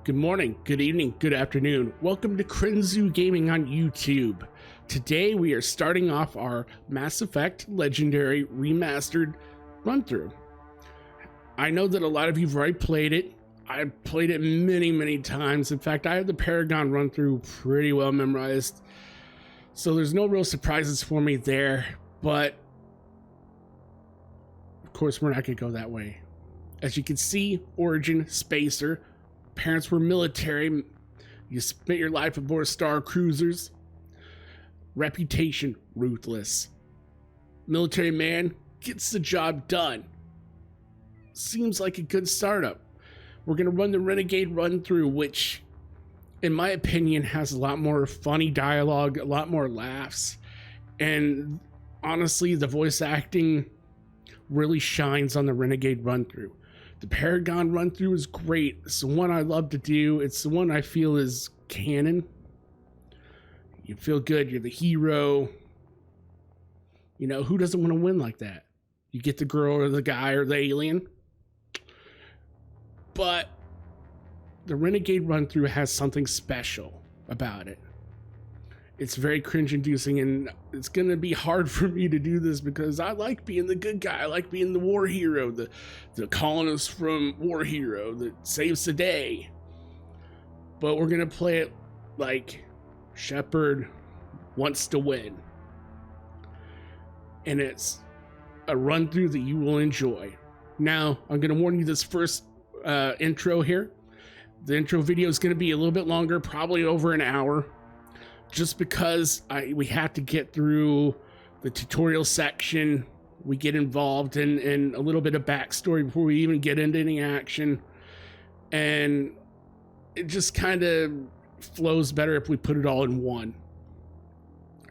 Good morning, good evening, good afternoon. Welcome to Khryn Gaming on YouTube. Today we are starting off our Mass Effect Legendary Remastered run-through. I know that a lot of you have already played it. I've played it many times. In fact, I have the Paragon run-through pretty well memorized. So there's no real surprises for me there, but of course we're not gonna go that way. As you can see, origin, spacer, parents were military, you spent your life aboard star cruisers. Reputation, ruthless. Military man gets the job done. Seems like a good startup. We're gonna run the Renegade run through, which in my opinion has a lot more funny dialogue, a lot more laughs, and honestly the voice acting really shines on the Renegade run through. The Paragon run through is great. It's the one I love to do. It's the one I feel is canon. You feel good, you're the hero. You know, who doesn't want to win like that? You get the girl or the guy or the alien. But the Renegade run through has something special about it. It's very cringe inducing, and it's gonna be hard for me to do this because I like being the good guy. I like being the war hero, the colonist from War Hero that saves the day. But we're gonna play it like Shepard wants to win. And it's a run through that you will enjoy. Now, I'm gonna warn you this first intro here. The intro video is gonna be a little bit longer, probably over an hour. Just because we have to get through the tutorial section, we get involved in a little bit of backstory before we even get into any action, and it just kind of flows better if we put it all in one.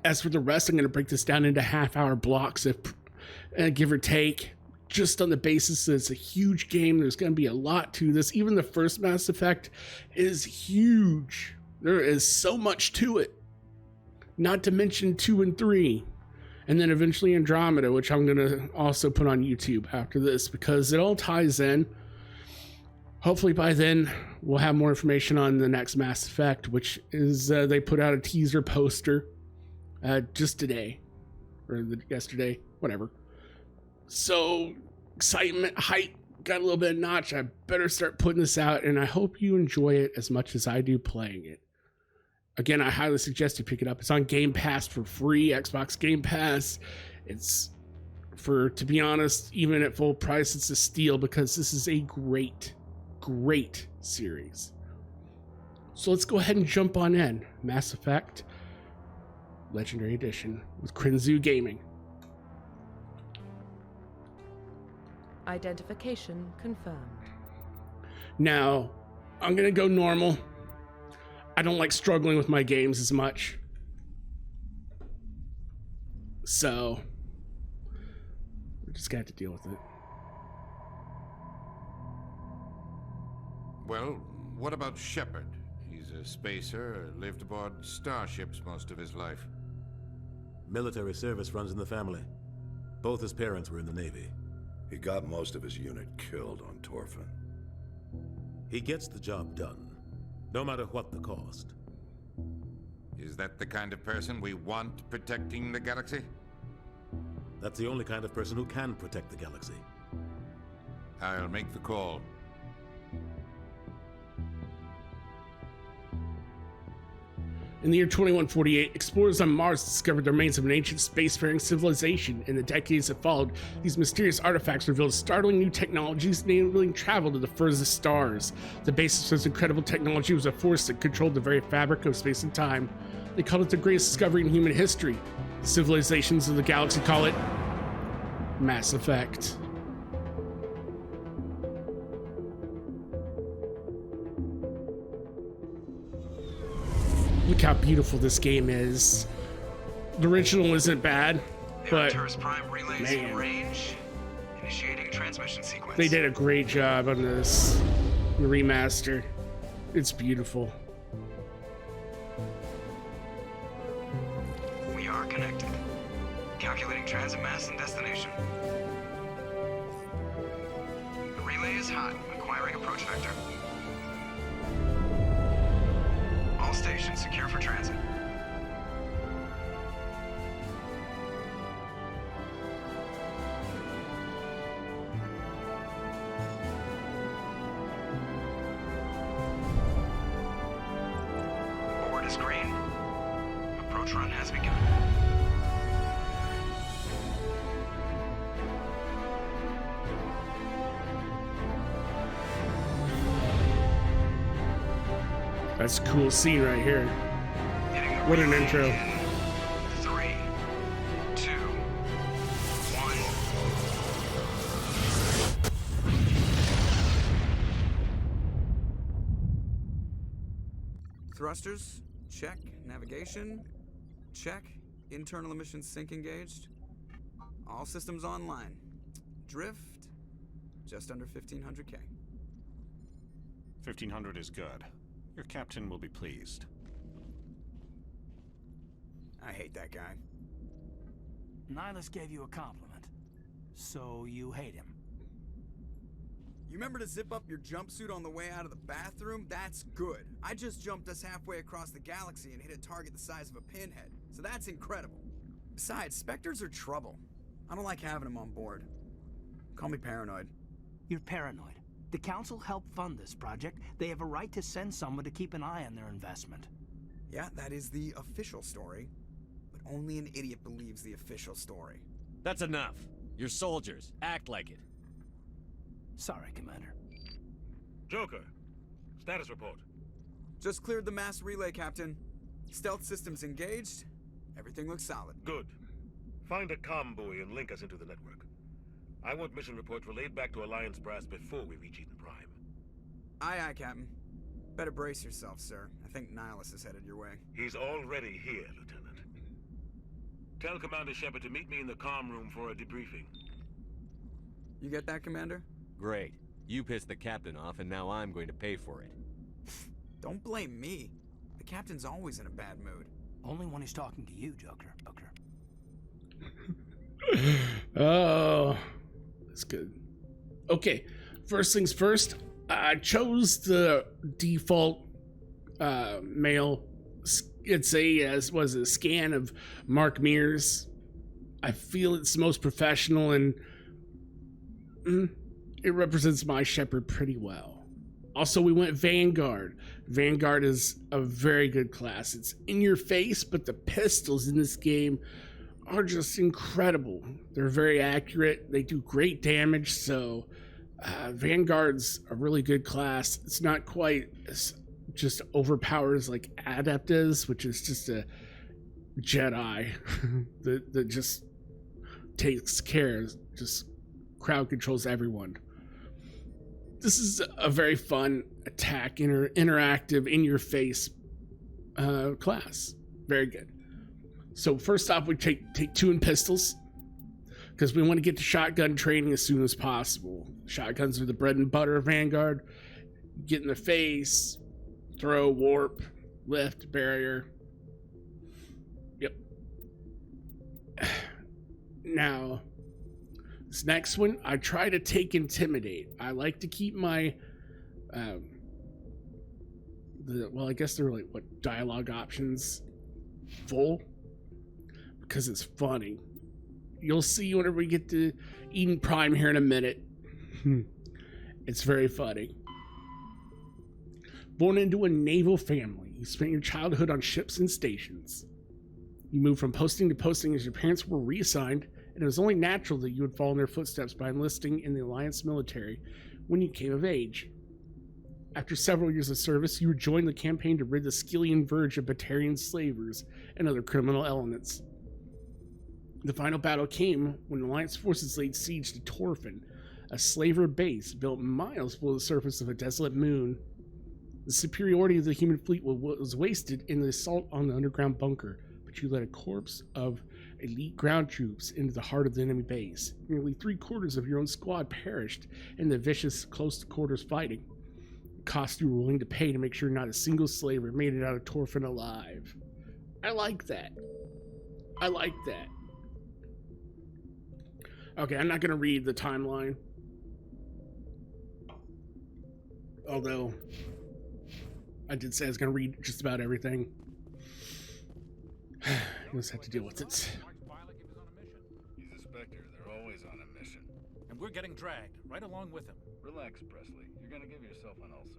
As for the rest, I'm going to break this down into half-hour blocks, give or take, just on the basis that it's a huge game. There's going to be a lot to this. Even the first Mass Effect is huge. There is so much to it. Not to mention 2 and 3, and then eventually Andromeda, which I'm going to also put on YouTube after this because it all ties in. Hopefully by then we'll have more information on the next Mass Effect, which is they put out a teaser poster just today or yesterday, whatever. So excitement, hype, got a little bit of notch. I better start putting this out, and I hope you enjoy it as much as I do playing it. Again, I highly suggest you pick it up. It's on Game Pass for free, Xbox Game Pass. It's, to be honest, even at full price, it's a steal because this is a great series. So let's go ahead and jump on in. Mass Effect Legendary Edition with Khryn Gaming. Identification confirmed. Now, I'm gonna go normal. I don't like struggling with my games as much. So, we're just gonna have to deal with it. Well, what about Shepard? He's a spacer, lived aboard starships most of his life. Military service runs in the family. Both his parents were in the Navy. He got most of his unit killed on Torfin. He gets the job done, no matter what the cost. Is that the kind of person we want protecting the galaxy? That's the only kind of person who can protect the galaxy. I'll make the call. In the year 2148, explorers on Mars discovered the remains of an ancient spacefaring civilization. In the decades that followed, these mysterious artifacts revealed startling new technologies enabling travel to the furthest stars. The basis of this incredible technology was a force that controlled the very fabric of space and time. They called it the greatest discovery in human history. The civilizations of the galaxy call it Mass Effect. Look how beautiful this game is. The original isn't bad, but Prime relays in range. Initiating transmission sequence. They did a great job on this remaster. It's beautiful. We are connected. Calculating transit mass and destination. The relay is hot. Acquiring approach vector. Mission secure for transit. Board is green. Approach run has begun. That's a cool scene right here. What an intro. 3, 2, 1. Thrusters, check. Navigation, check. Internal emission sync engaged. All systems online. Drift, just under 1500K. 1500 is good. Your captain will be pleased. I hate that guy. Nihilus gave you a compliment, so you hate him. You remember to zip up your jumpsuit on the way out of the bathroom? That's good. I just jumped us halfway across the galaxy and hit a target the size of a pinhead, so that's incredible. Besides, Spectres are trouble. I don't like having them on board. Call me paranoid. You're paranoid. The Council helped fund this project. They have a right to send someone to keep an eye on their investment. Yeah, that is the official story. But only an idiot believes the official story. That's enough. You're soldiers. Act like it. Sorry, Commander. Joker, status report. Just cleared the mass relay, Captain. Stealth systems engaged. Everything looks solid. Good. Find a comm buoy and link us into the network. I want mission reports relayed back to Alliance brass before we reach Eden Prime. Aye, aye, Captain. Better brace yourself, sir. I think Nihilus is headed your way. He's already here, Lieutenant. Tell Commander Shepard to meet me in the comm room for a debriefing. You get that, Commander? Great. You pissed the captain off, and now I'm going to pay for it. Don't blame me. The Captain's always in a bad mood. Only when he's talking to you, Joker. Oh, that's good. Okay, first things first. I chose the default male. It's a scan of Mark Mears. I feel it's most professional and it represents my Shepard pretty well. Also, we went Vanguard. Vanguard is a very good class. It's in your face, but the pistols in this game are just incredible. They're very accurate. They do great damage. So Vanguard's a really good class. It's not quite as just overpowered as like Adept is, which is just a Jedi that just takes care, just crowd controls everyone. This is a very fun attack, interactive, in-your-face class. Very good. So first off, we take two in pistols because we want to get to shotgun training as soon as possible. Shotguns are the bread and butter of Vanguard. Get in the face, throw, warp, lift, barrier. Yep. Now, this next one, I try to take Intimidate. I like to keep my, I guess they're like, dialogue options full because it's funny. You'll see whenever we get to Eden Prime here in a minute. It's very funny. Born into a naval family, you spent your childhood on ships and stations. You moved from posting to posting as your parents were reassigned, and it was only natural that you would follow in their footsteps by enlisting in the Alliance military when you came of age. After several years of service, you rejoined the campaign to rid the Skillian Verge of Batarian slavers and other criminal elements. The final battle came when Alliance forces laid siege to Torfin, a slaver base built miles below the surface of a desolate moon. The superiority of the human fleet was wasted in the assault on the underground bunker, but you led a corps of elite ground troops into the heart of the enemy base. Nearly 3/4 of your own squad perished in the vicious close-quarters fighting. The cost you were willing to pay to make sure not a single slaver made it out of Torfin alive. I like that. I like that. Okay, I'm not going to read the timeline. Although, I did say I was going to read just about everything. You just have to deal with it. He's a Spectre. They're always on a mission. And we're getting dragged, right along with him. Relax, Presley. You're gonna give yourself an ulcer.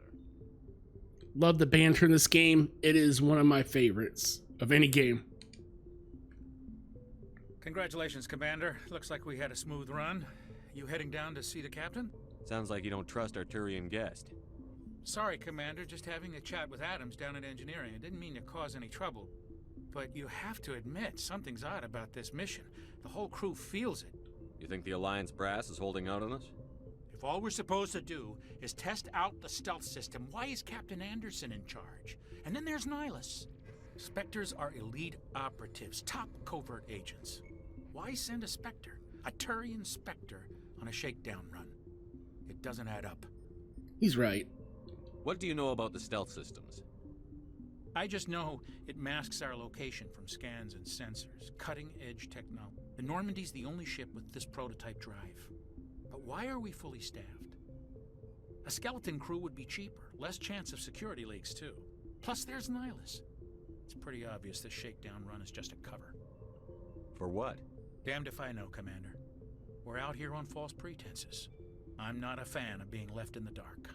Love the banter in this game. It is one of my favorites of any game. Congratulations, Commander. Looks like we had a smooth run. You heading down to see the captain? Sounds like you don't trust our Turian guest. Sorry, Commander. Just having a chat with Adams down at engineering. I didn't mean to cause any trouble. But you have to admit, something's odd about this mission. The whole crew feels it. You think the Alliance brass is holding out on us? If all we're supposed to do is test out the stealth system, why is Captain Anderson in charge? And then there's Nihilus. Spectres are elite operatives, top covert agents. Why send a Spectre, a Turian Spectre, on a shakedown run? It doesn't add up. He's right. What do you know about the stealth systems? I just know it masks our location from scans and sensors. Cutting-edge technology. The Normandy's the only ship with this prototype drive. But why are we fully staffed? A skeleton crew would be cheaper, less chance of security leaks too. Plus there's Nihilus. It's pretty obvious this shakedown run is just a cover. For what? Damned if I know, Commander. We're out here on false pretenses. I'm not a fan of being left in the dark.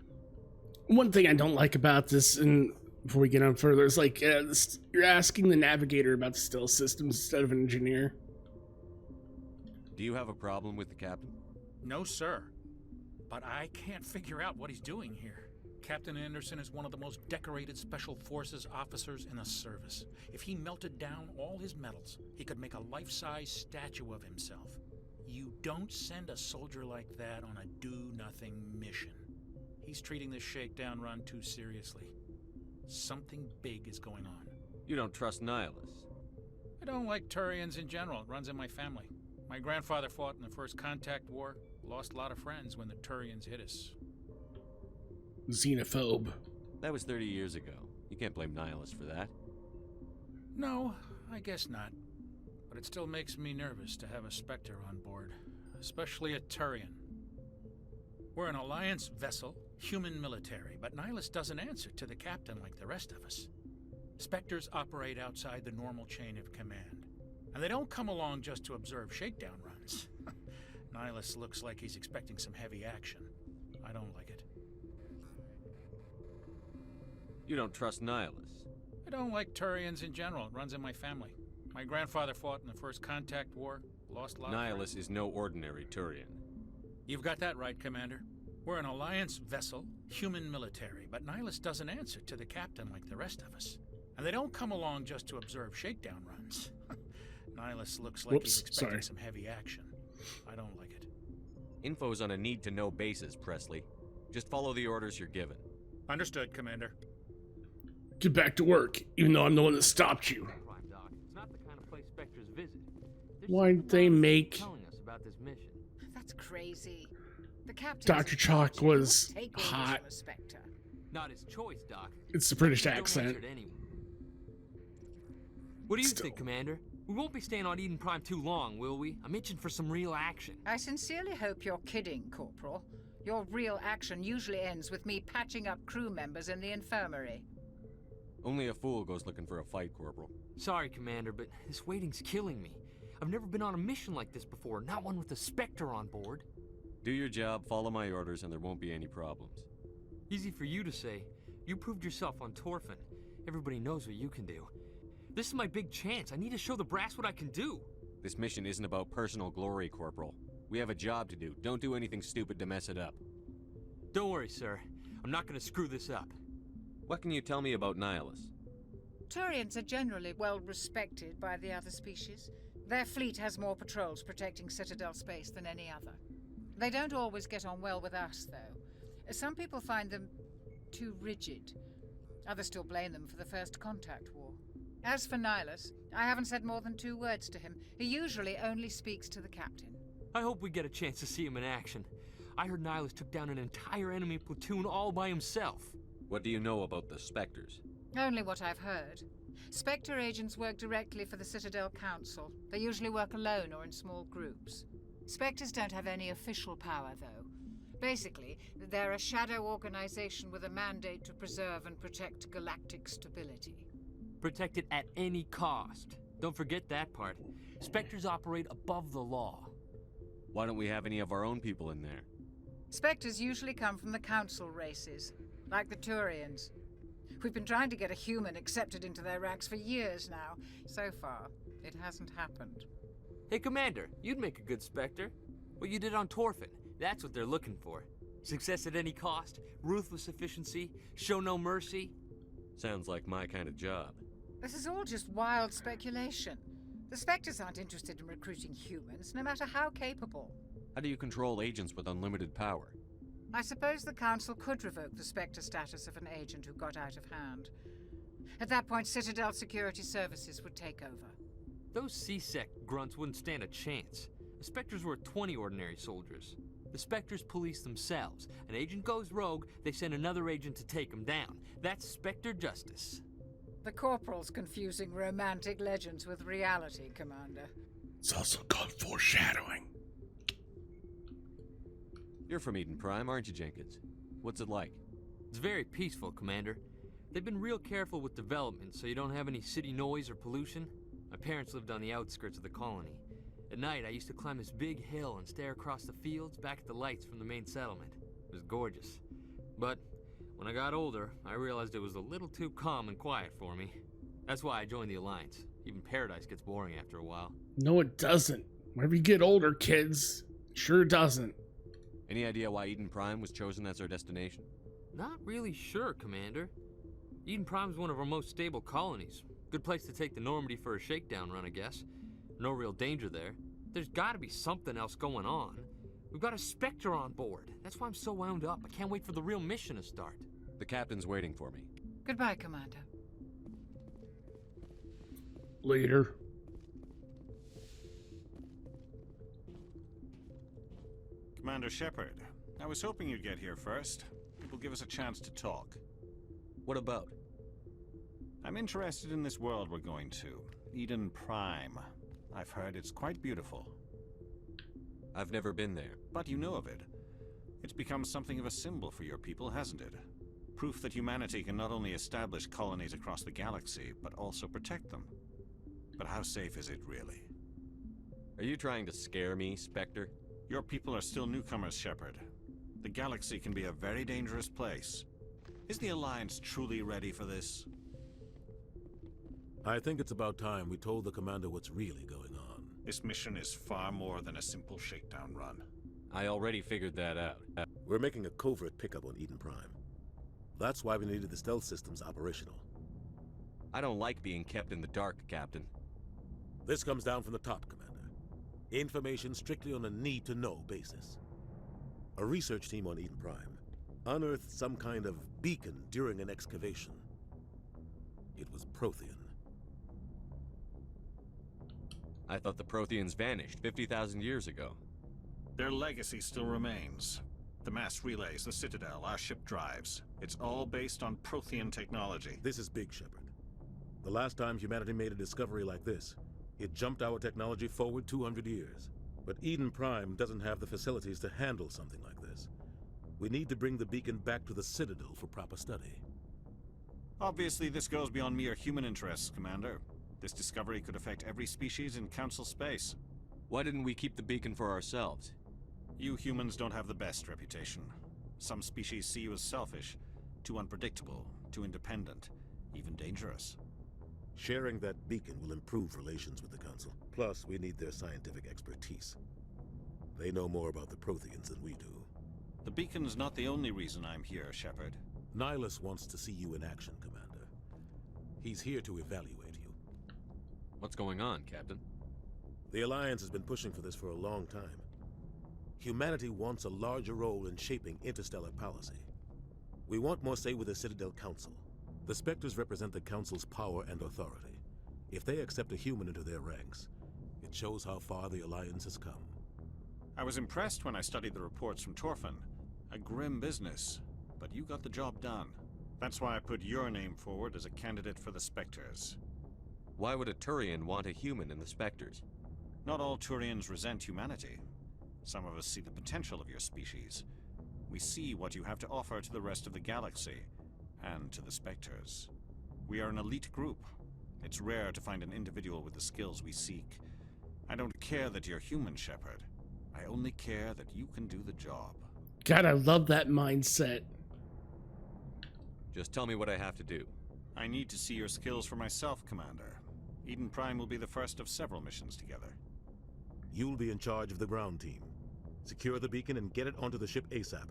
One thing I don't like about this, and before we get on further, is like you're asking the navigator about the stealth systems instead of an engineer. Do you have a problem with the captain? No, sir. But I can't figure out what he's doing here. Captain Anderson is one of the most decorated Special Forces officers in the service. If he melted down all his medals, he could make a life-size statue of himself. You don't send a soldier like that on a do-nothing mission. He's treating this shakedown run too seriously. Something big is going on. You don't trust Nihilus? I don't like Turians in general. It runs in my family. My grandfather fought in the First Contact War. Lost a lot of friends when the Turians hit us. Xenophobe. That was 30 years ago. You can't blame Nihilus for that. No, I guess not. But it still makes me nervous to have a Spectre on board. Especially a Turian. We're an Alliance vessel, human military, but Nihilus doesn't answer to the captain like the rest of us. Spectres operate outside the normal chain of command. And they don't come along just to observe shakedown runs. Nihilus looks like he's expecting some heavy action. I don't like it. You don't trust Nihilus? I don't like Turians in general. It runs in my family. My grandfather fought in the First Contact War. Lost a lot of friends. Nihilus is no ordinary Turian. You've got that right, Commander. We're an Alliance vessel, human military, but Nihilus doesn't answer to the captain like the rest of us. And they don't come along just to observe shakedown runs. Nihilus looks like he's expecting some heavy action. I don't like it. Info's on a need-to-know basis, Presley. Just follow the orders you're given. Understood, Commander. Get back to work, even though I'm the one that stopped you. It's not the kind of place Spectres visit. Why'd they make Telling us about this mission. That's crazy. The captain Dr. Chalk was hot? Not his choice, Doc. It's the British accent. What do you think, Commander? We won't be staying on Eden Prime too long, will we? I'm itching for some real action. I sincerely hope you're kidding, Corporal. Your real action usually ends with me patching up crew members in the infirmary. Only a fool goes looking for a fight, Corporal. Sorry, Commander, but this waiting's killing me. I've never been on a mission like this before, not one with a Spectre on board. Do your job, follow my orders, and there won't be any problems. Easy for you to say. You proved yourself on Torfin. Everybody knows what you can do. This is my big chance. I need to show the brass what I can do. This mission isn't about personal glory, Corporal. We have a job to do. Don't do anything stupid to mess it up. Don't worry, sir. I'm not gonna screw this up. What can you tell me about Nihilus? Turians are generally well respected by the other species. Their fleet has more patrols protecting Citadel space than any other. They don't always get on well with us, though. Some people find them too rigid. Others still blame them for the First Contact War. As for Nihilus, I haven't said more than 2 words to him. He usually only speaks to the captain. I hope we get a chance to see him in action. I heard Nihilus took down an entire enemy platoon all by himself. What do you know about the Spectres? Only what I've heard. Spectre agents work directly for the Citadel Council. They usually work alone or in small groups. Spectres don't have any official power, though. Basically, they're a shadow organization with a mandate to preserve and protect galactic stability. Protect it at any cost. Don't forget that part. Spectres operate above the law. Why don't we have any of our own people in there? Spectres usually come from the Council races, like the Turians. We've been trying to get a human accepted into their ranks for years now. So far, it hasn't happened. Hey, Commander, you'd make a good Spectre. What you did on Torfin, that's what they're looking for. Success at any cost, ruthless efficiency, show no mercy. Sounds like my kind of job. This is all just wild speculation. The Spectres aren't interested in recruiting humans, no matter how capable. How do you control agents with unlimited power? I suppose the Council could revoke the Spectre status of an agent who got out of hand. At that point, Citadel Security Services would take over. Those C-Sec grunts wouldn't stand a chance. The Spectres were 20 ordinary soldiers. The Spectres police themselves. An agent goes rogue, they send another agent to take him down. That's Spectre justice. The Corporal's confusing romantic legends with reality, Commander. It's also called foreshadowing. You're from Eden Prime, aren't you, Jenkins? What's it like? It's very peaceful, Commander. They've been real careful with development, so you don't have any city noise or pollution. My parents lived on the outskirts of the colony. At night, I used to climb this big hill and stare across the fields back at the lights from the main settlement. It was gorgeous. But when I got older, I realized it was a little too calm and quiet for me. That's why I joined the Alliance. Even paradise gets boring after a while. No, it doesn't. Whenever you get older, kids, it sure doesn't. Any idea why Eden Prime was chosen as our destination? Not really sure, Commander. Eden Prime's one of our most stable colonies. Good place to take the Normandy for a shakedown run, I guess. No real danger there. There's gotta be something else going on. We've got a Spectre on board. That's why I'm so wound up. I can't wait for the real mission to start. The captain's waiting for me. Goodbye, Commander. Later. Commander Shepard, I was hoping you'd get here first. It will give us a chance to talk. What about? I'm interested in this world we're going to. Eden Prime. I've heard it's quite beautiful. I've never been there. But you know of it. It's become something of a symbol for your people, hasn't it? Proof that humanity can not only establish colonies across the galaxy, but also protect them. But how safe is it, really? Are you trying to scare me, Spectre? Your people are still newcomers, Shepard. The galaxy can be a very dangerous place. Is the Alliance truly ready for this? I think it's about time we told the commander what's really going on. This mission is far more than a simple shakedown run. I already figured that out. We're making a covert pickup on Eden Prime. That's why we needed the stealth systems operational. I don't like being kept in the dark, Captain. This comes down from the top, Commander. Information strictly on a need-to-know basis. A research team on Eden Prime unearthed some kind of beacon during an excavation. It was Prothean. I thought the Protheans vanished 50,000 years ago. Their legacy still remains. The mass relays, the Citadel, our ship drives. It's all based on Prothean technology. This is big, Shepard. The last time humanity made a discovery like this, it jumped our technology forward 200 years. But Eden Prime doesn't have the facilities to handle something like this. We need to bring the beacon back to the Citadel for proper study. Obviously, this goes beyond mere human interests, Commander. This discovery could affect every species in Council space. Why didn't we keep the beacon for ourselves? You humans don't have the best reputation. Some species see you as selfish, too unpredictable, too independent, even dangerous. Sharing that beacon will improve relations with the Council. Plus, we need their scientific expertise. They know more about the Protheans than we do. The beacon's not the only reason I'm here, Shepard. Nihilus wants to see you in action, Commander. He's here to evaluate you. What's going on, Captain? The Alliance has been pushing for this for a long time. Humanity wants a larger role in shaping interstellar policy. We want more say with the Citadel Council. The Spectres represent the Council's power and authority. If they accept a human into their ranks, it shows how far the Alliance has come. I was impressed when I studied the reports from Torfin. A grim business, but you got the job done. That's why I put your name forward as a candidate for the Spectres. Why would a Turian want a human in the Spectres? Not all Turians resent humanity. Some of us see the potential of your species. We see what you have to offer to the rest of the galaxy, and to the Spectres. We are an elite group. It's rare to find an individual with the skills we seek. I don't care that you're human, Shepard. I only care that you can do the job. God, I love that mindset. Just tell me what I have to do. I need to see your skills for myself, Commander. Eden Prime will be the first of several missions together. You'll be in charge of the ground team. Secure the beacon and get it onto the ship ASAP.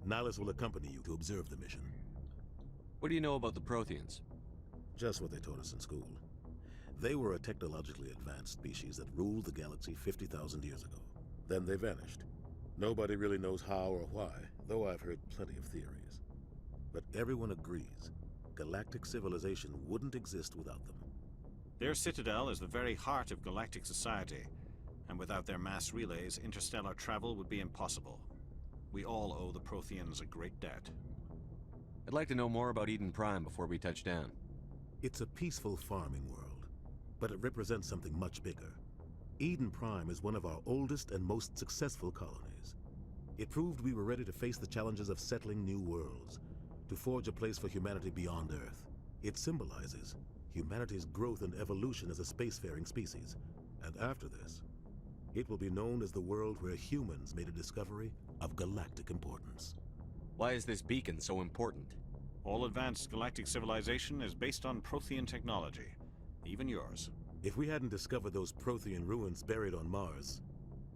Nihilus will accompany you to observe the mission. What do you know about the Protheans? Just what they taught us in school. They were a technologically advanced species that ruled the galaxy 50,000 years ago. Then they vanished. Nobody really knows how or why, though I've heard plenty of theories. But everyone agrees, galactic civilization wouldn't exist without them. Their citadel is the very heart of galactic society, and without their mass relays, interstellar travel would be impossible. We all owe the Protheans a great debt. I'd like to know more about Eden Prime before we touch down. It's a peaceful farming world, but it represents something much bigger. Eden Prime is one of our oldest and most successful colonies. It proved we were ready to face the challenges of settling new worlds, to forge a place for humanity beyond Earth. It symbolizes humanity's growth and evolution as a spacefaring species. And after this, it will be known as the world where humans made a discovery of galactic importance. Why is this beacon so important? All advanced galactic civilization is based on Prothean technology, even yours. If we hadn't discovered those Prothean ruins buried on Mars,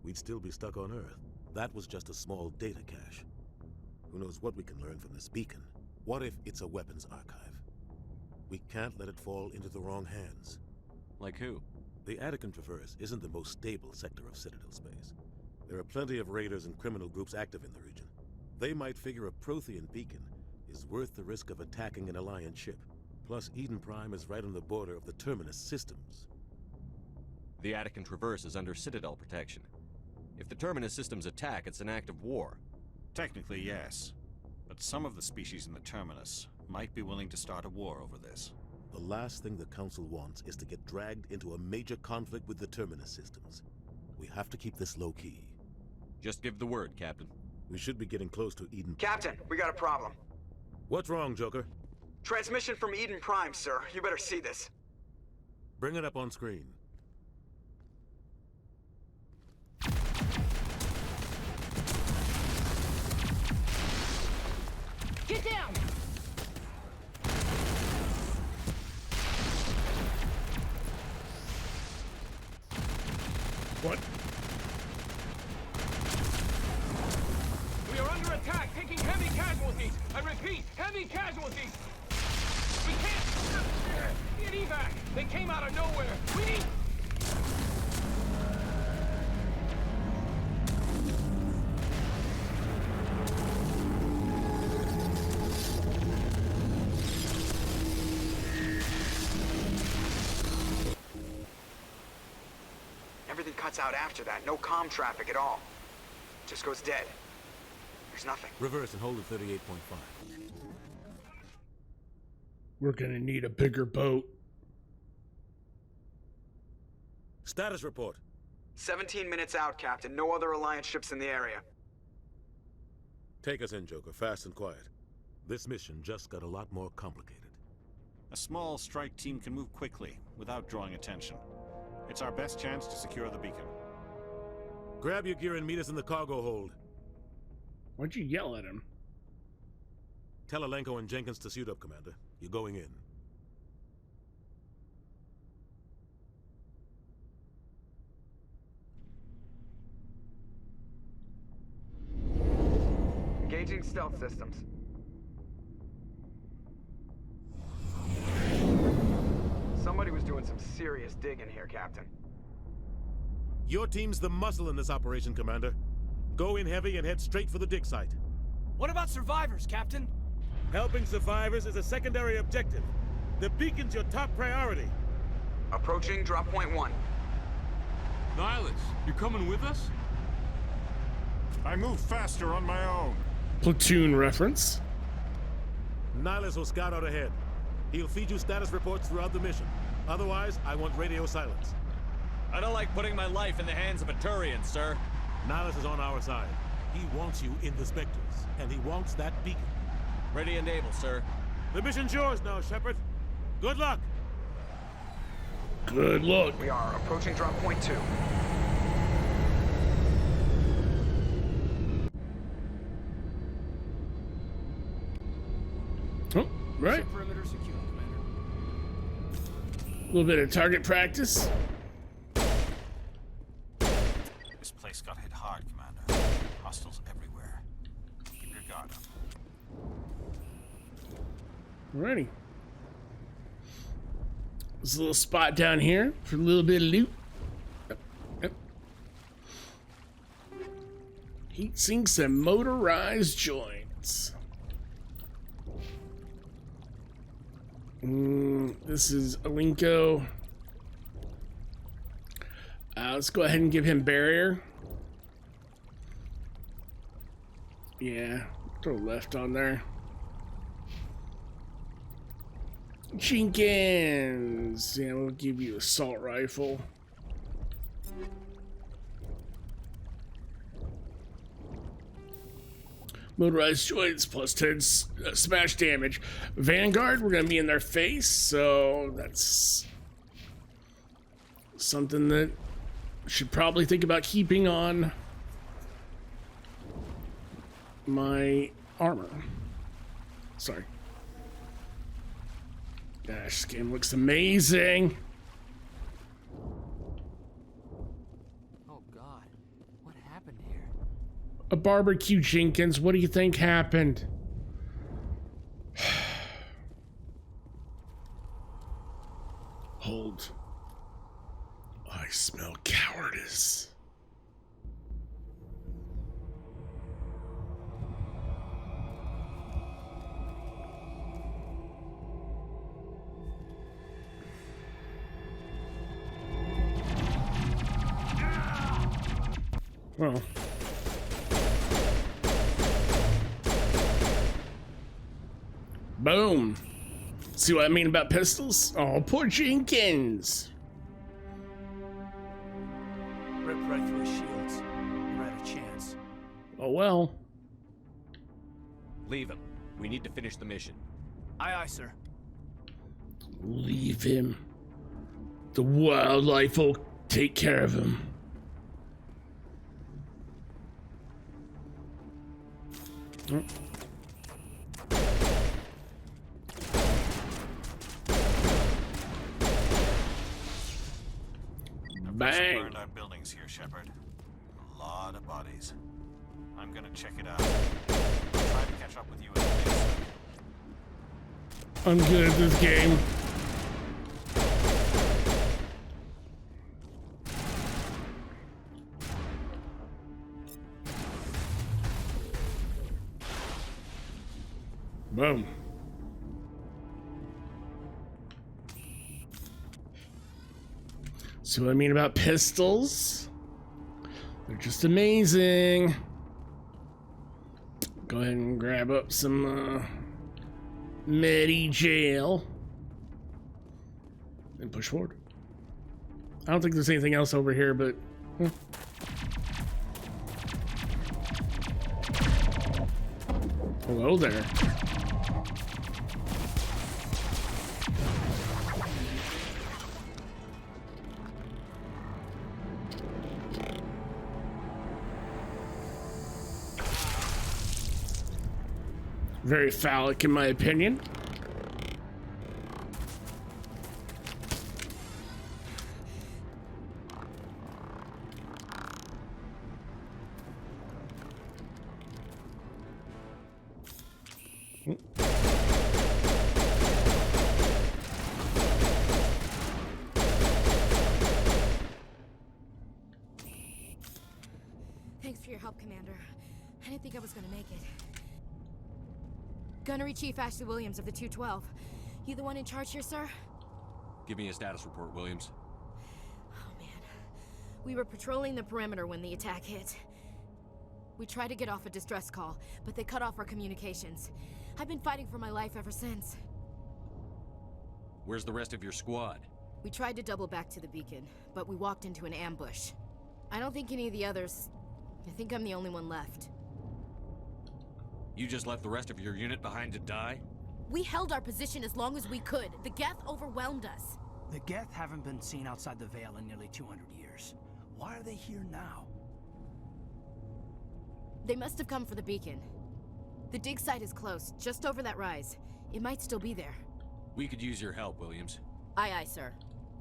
we'd still be stuck on Earth. That was just a small data cache. Who knows what we can learn from this beacon? What if it's a weapons archive? We can't let it fall into the wrong hands. Like who? The Attican Traverse isn't the most stable sector of Citadel space. There are plenty of raiders and criminal groups active in the region. They might figure a Prothean beacon is worth the risk of attacking an Alliance ship. Plus, Eden Prime is right on the border of the Terminus systems. The Attican Traverse is under Citadel protection. If the Terminus systems attack, it's an act of war. Technically, yes. But some of the species in the Terminus might be willing to start a war over this. The last thing the Council wants is to get dragged into a major conflict with the Terminus systems. We have to keep this low-key. Just give the word, Captain. We should be getting close to Eden. Captain, we got a problem. What's wrong, Joker? Transmission from Eden Prime, sir. You better see this. Bring it up on screen. Get down! What? We are under attack, taking heavy casualties. I repeat, heavy casualties. We can't get evac. They came out of nowhere. We need... Everything cuts out after that. No comm traffic at all. Just goes dead. There's nothing. Reverse and hold at 38.5. We're gonna need a bigger boat. Status report. 17 minutes out, Captain. No other Alliance ships in the area. Take us in, Joker, fast and quiet. This mission just got a lot more complicated. A small strike team can move quickly, without drawing attention. It's our best chance to secure the beacon. Grab your gear and meet us in the cargo hold. Why'd you yell at him? Tell Alenko and Jenkins to suit up, Commander. You're going in. Engaging stealth systems. Somebody was doing some serious digging here, Captain. Your team's the muscle in this operation, Commander. Go in heavy and head straight for the dig site. What about survivors, Captain? Helping survivors is a secondary objective. The beacon's your top priority. Approaching drop point 1. Nihilus, you coming with us? I move faster on my own. Platoon reference. Nihilus will scout out ahead. He'll feed you status reports throughout the mission. Otherwise, I want radio silence. I don't like putting my life in the hands of a Turian, sir. Nihilus is on our side. He wants you in the Spectres, and he wants that beacon. Ready and able, sir. The mission's yours now, Shepard. Good luck. Good luck. We are approaching drop point 2. Oh, right. Perimeter secure, Commander. A little bit of target practice. This place got hit hard, Commander. Hostiles everywhere. Keep your guard up. Alrighty. There's a little spot down here for a little bit of loot. Yep. Heat sinks and motorized joints. This is Alinko. Let's go ahead and give him barrier. Yeah, throw left on there. Jenkins. Yeah, we'll give you assault rifle. Motorized joints plus 10 smash damage. Vanguard, we're gonna be in their face, so that's something that should probably think about keeping on my armor. Sorry. Gosh, this game looks amazing. Oh God, what happened here? A barbecue, Jenkins. What do you think happened? Hold. I smell cowardice. Well. Boom. See what I mean about pistols? Oh, poor Jenkins. Rip right through his shields. You're out of chance. Oh well. Leave him. We need to finish the mission. Aye, aye, sir. Leave him. The wildlife will take care of him. Oh. Bang. Burned out buildings here, Shepard. A lot of bodies. I'm gonna check it out. I'll try to catch up with you in the next. I'm good at this game. Boom. See what I mean about pistols? They're just amazing. Go ahead and grab up some Medi jail and push forward. I don't think there's anything else over here, but hello there. Very phallic, in my opinion. Thanks for your help, Commander. I didn't think I was gonna make it. Gunnery Chief Ashley Williams of the 212. You the one in charge here, sir? Give me a status report, Williams. Oh, man. We were patrolling the perimeter when the attack hit. We tried to get off a distress call, but they cut off our communications. I've been fighting for my life ever since. Where's the rest of your squad? We tried to double back to the beacon, but we walked into an ambush. I don't think any of the others... I think I'm the only one left. You just left the rest of your unit behind to die? We held our position as long as we could. The Geth overwhelmed us. The Geth haven't been seen outside the Veil in nearly 200 years. Why are they here now? They must have come for the beacon. The dig site is close, just over that rise. It might still be there. We could use your help, Williams. Aye, aye, sir.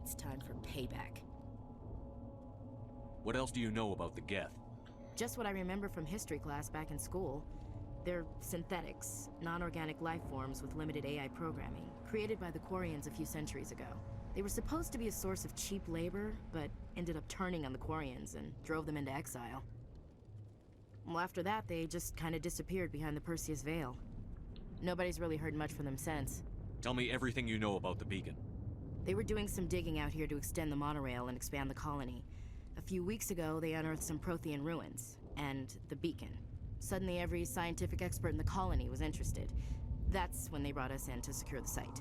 It's time for payback. What else do you know about the Geth? Just what I remember from history class back in school. They're synthetics, non-organic life forms with limited AI programming, created by the Quarians a few centuries ago. They were supposed to be a source of cheap labor, but ended up turning on the Quarians and drove them into exile. Well, after that, they just kind of disappeared behind the Perseus Veil. Nobody's really heard much from them since. Tell me everything you know about the beacon. They were doing some digging out here to extend the monorail and expand the colony. A few weeks ago, they unearthed some Prothean ruins, and the beacon. Suddenly, every scientific expert in the colony was interested. That's when they brought us in to secure the site.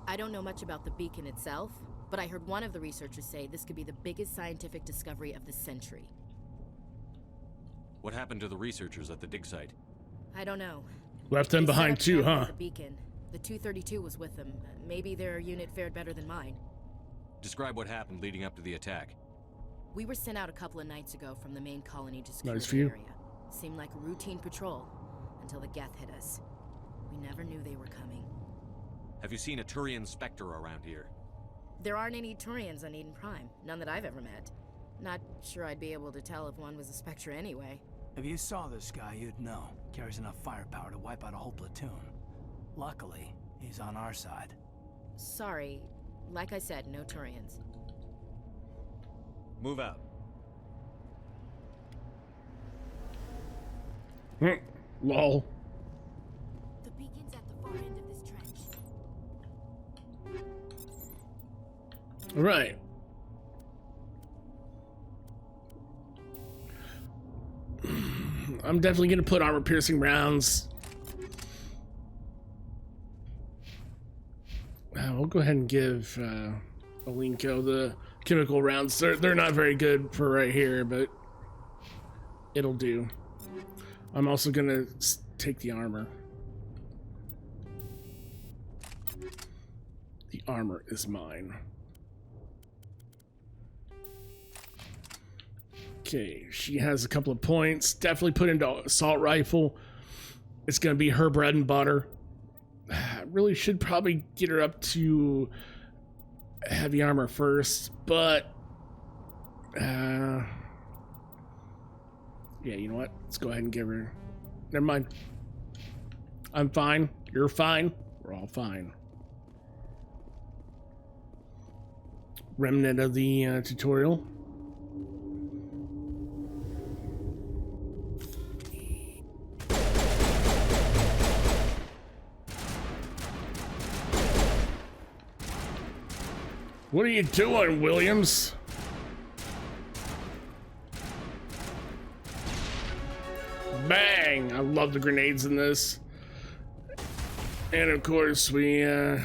I don't know much about the beacon itself, but I heard one of the researchers say this could be the biggest scientific discovery of the century. What happened to the researchers at the dig site? I don't know. Left them behind too, huh? The beacon. The 232 was with them. Maybe their unit fared better than mine. Describe what happened leading up to the attack. We were sent out a couple of nights ago from the main colony to secure Nice the view. area. Seemed like a routine patrol until the Geth hit us. We never knew they were coming. Have you seen a Turian Spectre around here? There aren't any Turians on Eden Prime. None that I've ever met. Not sure I'd be able to tell if one was a Spectre anyway. If you saw this guy, you'd know. Carries enough firepower to wipe out a whole platoon. Luckily, he's on our side. Sorry. Like I said, no Turians. Move out. Lol. The beacon's at the far end of this trench. All right. I'm definitely gonna put armor-piercing rounds. We'll go ahead and give Alinko the chemical rounds. They're not very good for right here, but it'll do. I'm also gonna take the armor. The armor is mine. Okay, she has a couple of points. Definitely put into assault rifle. It's gonna be her bread and butter. I really should probably get her up to heavy armor first, but yeah, you know what? Let's go ahead and give her. Never mind. I'm fine. You're fine. We're all fine. Remnant of the tutorial. What are you doing, Williams? Bang! I love the grenades in this. And of course we go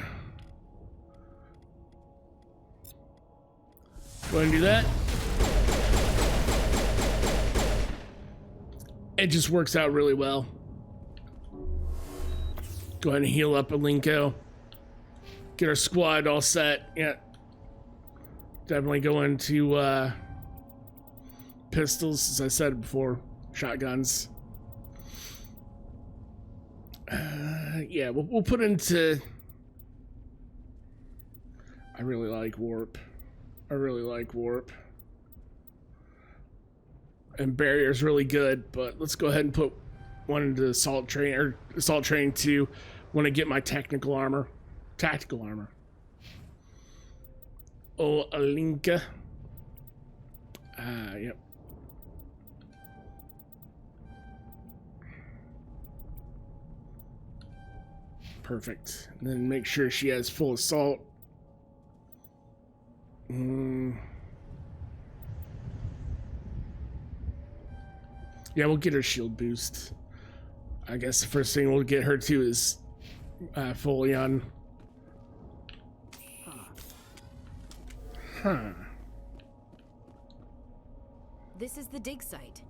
ahead and do that. It just works out really well. Go ahead and heal up Alinko. Get our squad all set. Yeah. Definitely go into pistols, as I said before, shotguns. Yeah, we'll put into. I really like warp. And barrier's really good, but let's go ahead and put one into assault train or assault train 2 when I get my tactical armor. Oh, Alinka. Yep. Perfect. And then make sure she has full assault. Yeah, we'll get her shield boost. I guess the first thing we'll get her to is fully on. Huh. This is the dig site.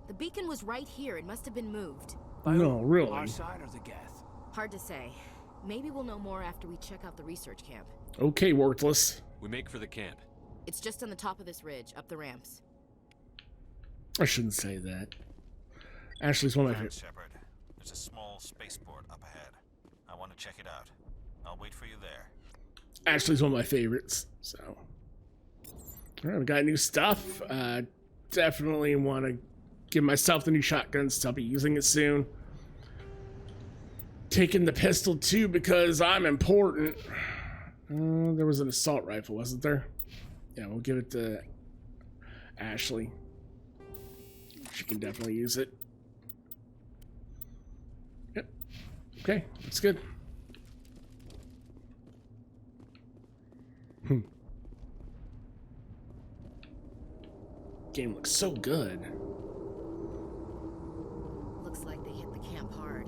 The beacon was right here. It must have been moved. No, really. Our side or the Geth? Hard to say. Maybe we'll know more after we check out the research camp. Okay, Worthless. We make for the camp. It's just on the top of this ridge, up the ramps. I shouldn't say that. Ashley's one of my Thanks, favorites. Shepard. There's a small spaceport up ahead. I want to check it out. I'll wait for you there. Ashley's one of my favorites, so. Alright, we got new stuff. Definitely want to give myself the new shotgun, so I'll be using it soon. Taking the pistol too because I'm important. There was an assault rifle, wasn't there? Yeah, we'll give it to Ashley. She can definitely use it. Yep. Okay, that's good. Game looks so good. Looks like they hit the camp hard.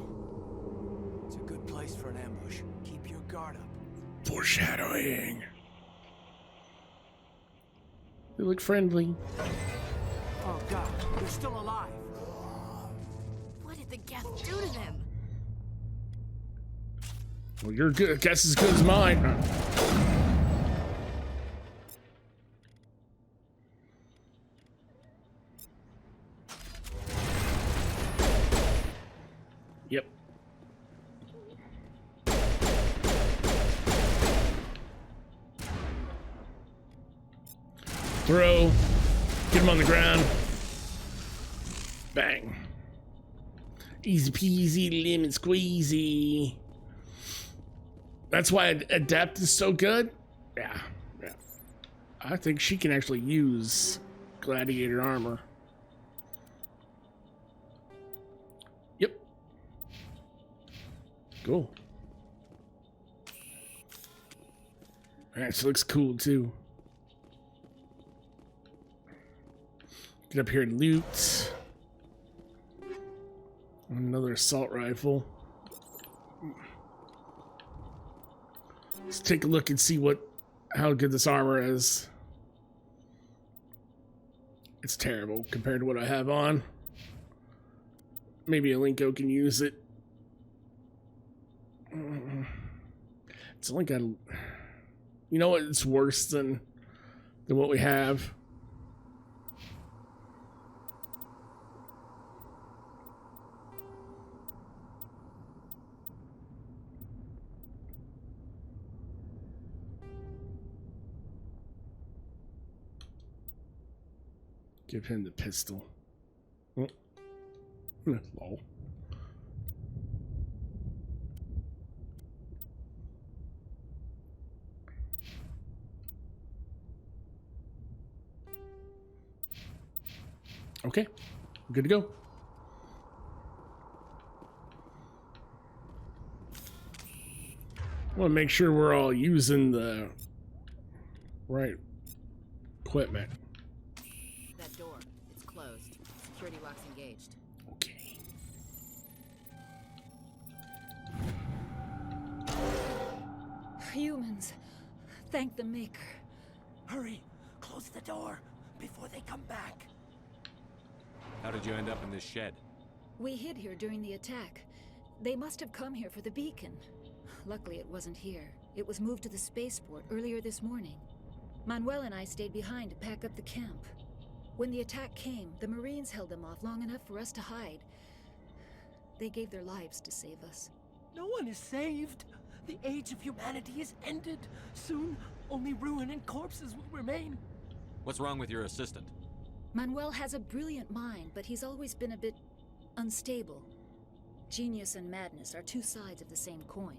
It's a good place for an ambush. Keep your guard up. Foreshadowing. They look friendly. Oh god, they're still alive. What did the Geth do to them? Well, your guess is as good as mine. Yep. Throw. Get him on the ground. Bang. Easy peasy, lemon squeezy. That's why Adept is so good? Yeah. I think she can actually use gladiator armor. Yep. Cool. Alright, so it looks cool too. Get up here and loot. Another assault rifle. Let's take a look and see how good this armor is. It's terrible compared to what I have on. Maybe Alinko can use it. It's only got, you know what? It's worse than what we have. Give him the pistol. Oh. Lol. Okay, good to go. I want to make sure we're all using the right equipment. That door, it's closed. Security lock's engaged. Okay. Humans, thank the Maker. Hurry, close the door before they come back. How did you end up in this shed? We hid here during the attack. They must have come here for the beacon. Luckily, it wasn't here. It was moved to the spaceport earlier this morning. Manuel and I stayed behind to pack up the camp. When the attack came, the Marines held them off long enough for us to hide. They gave their lives to save us. No one is saved. The age of humanity is ended. Soon, only ruin and corpses will remain. What's wrong with your assistant? Manuel has a brilliant mind, but he's always been a bit unstable. Genius and madness are two sides of the same coin.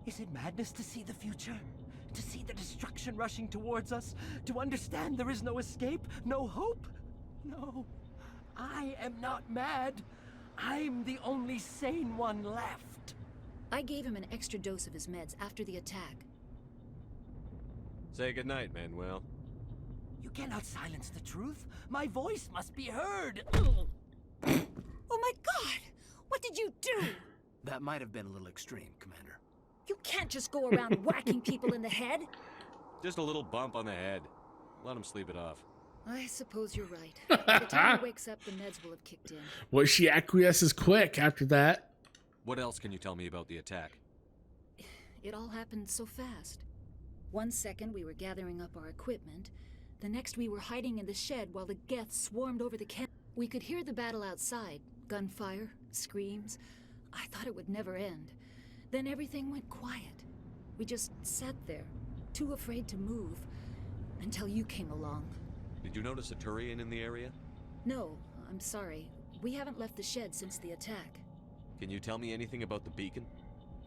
Is it madness to see the future? To see the destruction rushing towards us? To understand there is no escape? No hope? No. I am not mad. I'm the only sane one left. I gave him an extra dose of his meds after the attack. Say goodnight, Manuel. You cannot silence the truth. My voice must be heard. Oh my god! What did you do? That might have been a little extreme, Commander. You can't just go around whacking people in the head. Just a little bump on the head. Let him sleep it off. I suppose you're right. By the time he wakes up, the meds will have kicked in. Well, she acquiesces quick after that. What else can you tell me about the attack? It all happened so fast. 1 second we were gathering up our equipment. The next we were hiding in the shed while the Geth swarmed over the camp. We could hear the battle outside. Gunfire, screams. I thought it would never end. Then everything went quiet. We just sat there, too afraid to move, until you came along. Did you notice a Turian in the area? No, I'm sorry. We haven't left the shed since the attack. Can you tell me anything about the beacon?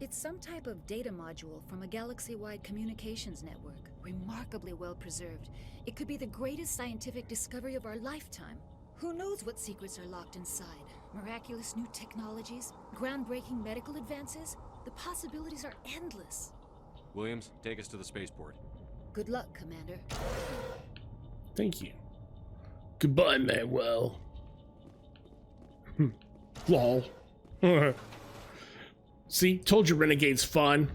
It's some type of data module from a galaxy-wide communications network. Remarkably well preserved. It could be the greatest scientific discovery of our lifetime. Who knows what secrets are locked inside? Miraculous new technologies? Groundbreaking medical advances? The possibilities are endless. Williams, take us to the spaceport. Good luck, Commander. Thank you. Goodbye, Manuel. Lol. See, told you Renegade's fun.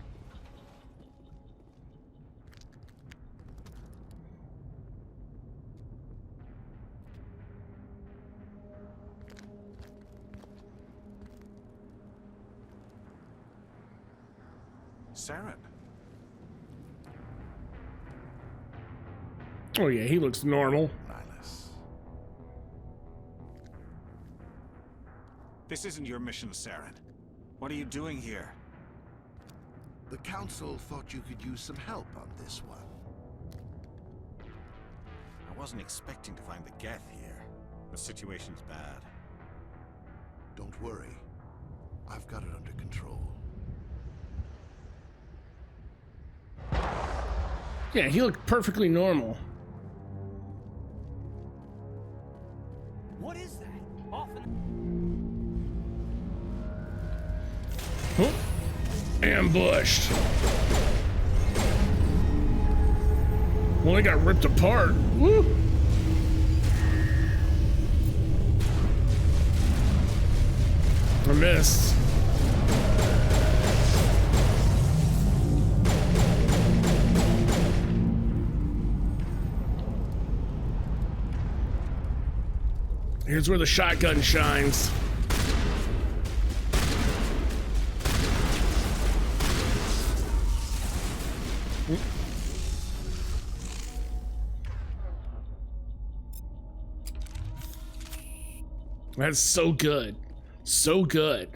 Saren. Oh yeah, he looks normal. This isn't your mission, Saren. What are you doing here? The Council thought you could use some help on this one. I wasn't expecting to find the Geth here. The situation's bad. Don't worry. I've got it under control. Yeah, he looked perfectly normal. What is that? Oh, ambushed. Well, they got ripped apart. Woo! I missed. Here's where the shotgun shines. That's so good. So good.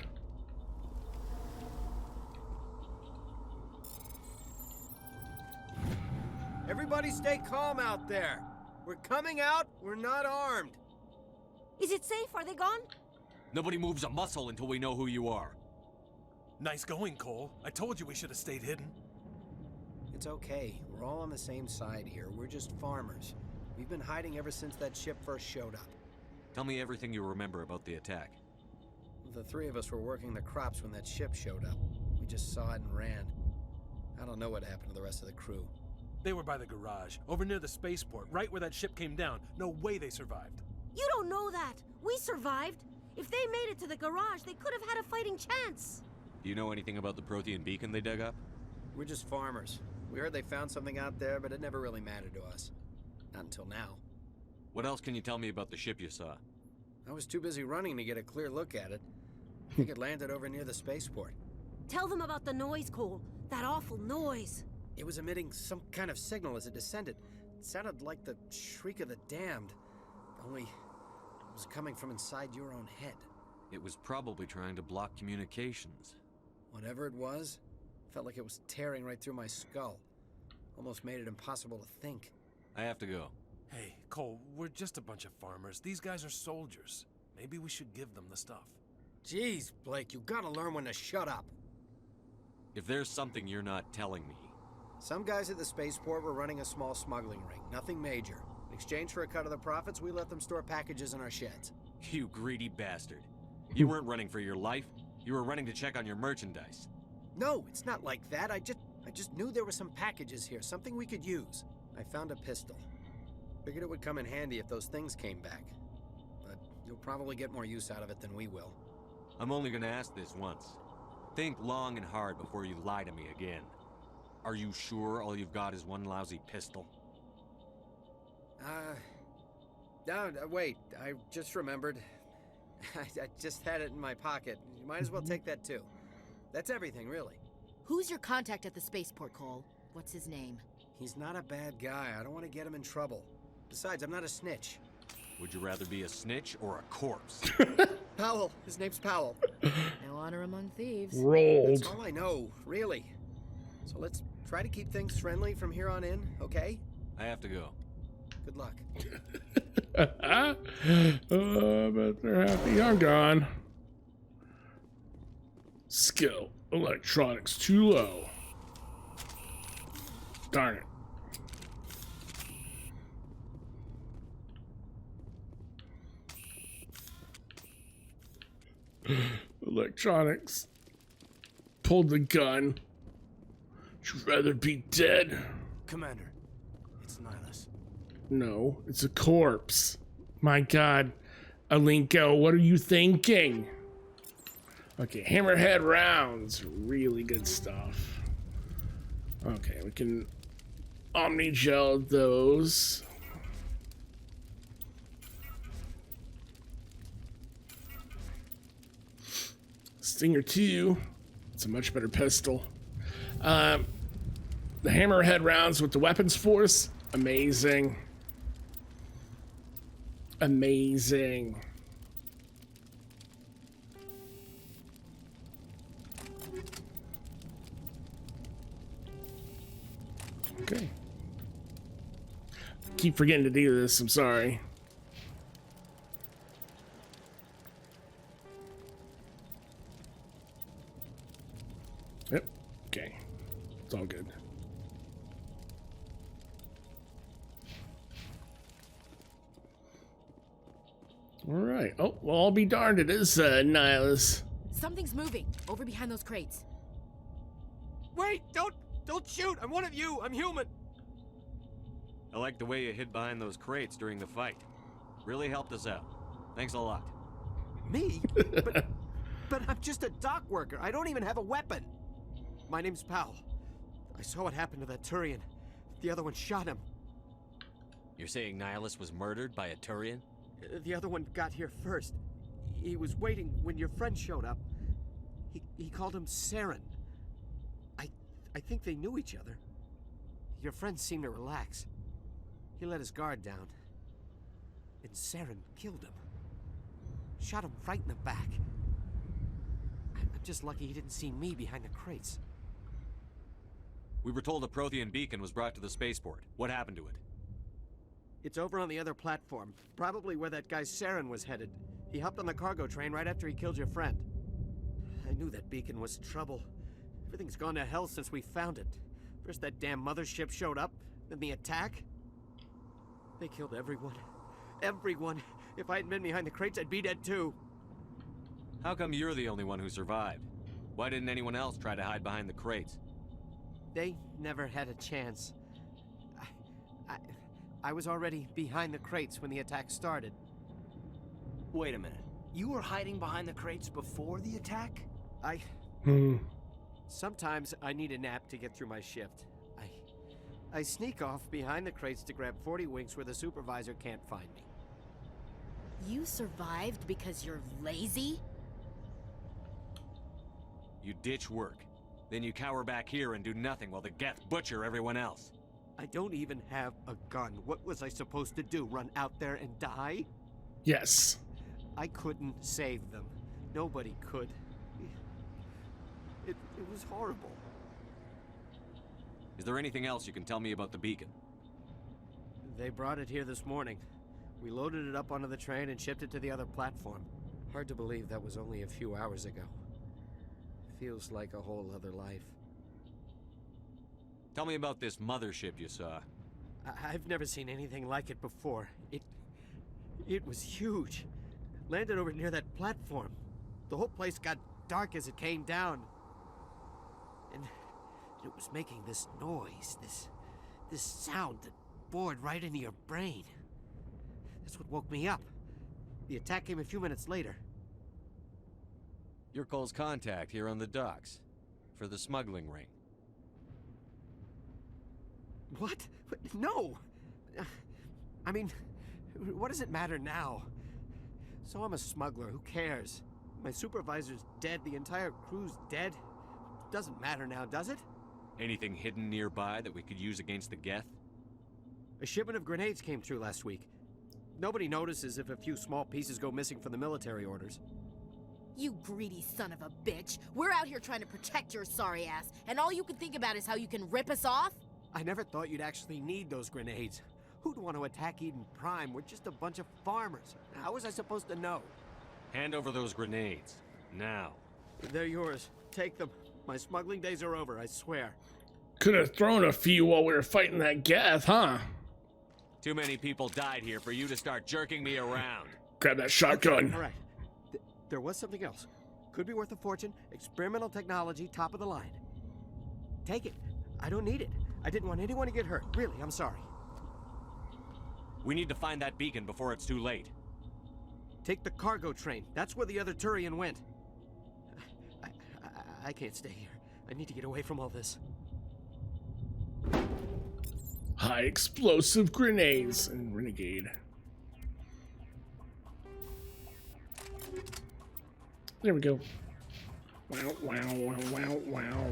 Everybody stay calm out there. We're coming out, we're not armed. Is it safe? Are they gone? Nobody moves a muscle until we know who you are. Nice going, Cole. I told you we should have stayed hidden. It's okay. We're all on the same side here. We're just farmers. We've been hiding ever since that ship first showed up. Tell me everything you remember about the attack. The three of us were working the crops when that ship showed up. We just saw it and ran. I don't know what happened to the rest of the crew. They were by the garage, over near the spaceport, right where that ship came down. No way they survived. You don't know that. We survived. If they made it to the garage, they could have had a fighting chance. Do you know anything about the Prothean beacon they dug up? We're just farmers. We heard they found something out there, but it never really mattered to us. Not until now. What else can you tell me about the ship you saw? I was too busy running to get a clear look at it. I think it landed over near the spaceport. Tell them about the noise, Cole. That awful noise. It was emitting some kind of signal as it descended. It sounded like the shriek of the damned. Only it was coming from inside your own head. It was probably trying to block communications. Whatever it was, felt like it was tearing right through my skull. Almost made it impossible to think. I have to go. Hey, Cole, we're just a bunch of farmers. These guys are soldiers. Maybe we should give them the stuff. Jeez, Blake, you gotta learn when to shut up. If there's something you're not telling me... Some guys at the spaceport were running a small smuggling ring. Nothing major. In exchange for a cut of the profits, we let them store packages in our sheds. You greedy bastard. You weren't running for your life. You were running to check on your merchandise. No, it's not like that. I just knew there were some packages here, something we could use. I found a pistol. Figured it would come in handy if those things came back. But you'll probably get more use out of it than we will. I'm only gonna ask this once. Think long and hard before you lie to me again. Are you sure all you've got is one lousy pistol? No, wait, I just remembered. I just had it in my pocket. You might as well take that too. That's everything, really. Who's your contact at the spaceport, Cole? What's his name? He's not a bad guy. I don't want to get him in trouble. Besides, I'm not a snitch. Would you rather be a snitch or a corpse? Powell. His name's Powell. No honor among thieves. Rolled. That's all I know, really. So let's try to keep things friendly from here on in, okay? I have to go. Good luck. Oh, I bet they're happy I'm gone. Skill. Electronics too low. Darn it. Electronics. Pulled the gun. Would you rather be dead? Commander, it's Nihilus. No, it's a corpse. My God. Alinko, what are you thinking? Okay, hammerhead rounds. Really good stuff. Okay, we can omni-gel those. Stinger 2. It's a much better pistol. The hammerhead rounds with the weapons force. Amazing. Amazing. Okay. Keep forgetting to do this, I'm sorry. Yep. Okay. It's all good. All right. Oh, well, I'll be darned. It is Nihilus. Something's moving over behind those crates. Wait! Don't shoot! I'm one of you! I'm human! I like the way you hid behind those crates during the fight. Really helped us out. Thanks a lot. Me? But I'm just a dock worker. I don't even have a weapon. My name's Powell. I saw what happened to that Turian. The other one shot him. You're saying Nihilus was murdered by a Turian? The other one got here first. He was waiting when your friend showed up. He called him Saren. I think they knew each other. Your friend seemed to relax. He let his guard down. And Saren killed him. Shot him right in the back. I'm just lucky he didn't see me behind the crates. We were told a Prothean beacon was brought to the spaceport. What happened to it? It's over on the other platform. Probably where that guy Saren was headed. He hopped on the cargo train right after he killed your friend. I knew that beacon was trouble. Everything's gone to hell since we found it. First that damn mothership showed up, then the attack. They killed everyone. Everyone. If I hadn't been behind the crates, I'd be dead too. How come you're the only one who survived? Why didn't anyone else try to hide behind the crates? They never had a chance. I was already behind the crates when the attack started. Wait a minute. You were hiding behind the crates before the attack? Sometimes I need a nap to get through my shift. I sneak off behind the crates to grab 40 winks where the supervisor can't find me. You survived because you're lazy? You ditch work. Then you cower back here and do nothing while the Geth butcher everyone else. I don't even have a gun. What was I supposed to do? Run out there and die? Yes. I couldn't save them. Nobody could. It was horrible. Is there anything else you can tell me about the beacon? They brought it here this morning. We loaded it up onto the train and shipped it to the other platform. Hard to believe that was only a few hours ago. Feels like a whole other life. Tell me about this mothership you saw. I've never seen anything like it before. It was huge. Landed over near that platform. The whole place got dark as it came down. And it was making this noise, this sound that bored right into your brain. That's what woke me up. The attack came a few minutes later. You're Cole's contact here on the docks. For the smuggling ring. What? No! I mean, What does it matter now? So I'm a smuggler, who cares? My supervisor's dead, the entire crew's dead. Doesn't matter now, does it? Anything hidden nearby that we could use against the Geth? A shipment of grenades came through last week. Nobody notices if a few small pieces go missing from the military orders. You greedy son of a bitch. We're out here trying to protect your sorry ass, and all you can think about is how you can rip us off? I never thought you'd actually need those grenades. Who'd want to attack Eden Prime? We're just a bunch of farmers. How was I supposed to know? Hand over those grenades. Now. They're yours. Take them. My smuggling days are over, I swear. Could have thrown a few while we were fighting that Geth, huh? Too many people died here for you to start jerking me around. Grab that shotgun. Okay, all right. There was something else. Could be worth a fortune. Experimental technology, top of the line. Take it. I don't need it. I didn't want anyone to get hurt. Really, I'm sorry. We need to find that beacon before it's too late. Take the cargo train. That's where the other Turian went. I can't stay here. I need to get away from all this. High explosive grenades and Renegade. There we go. Wow, wow, wow, wow, wow.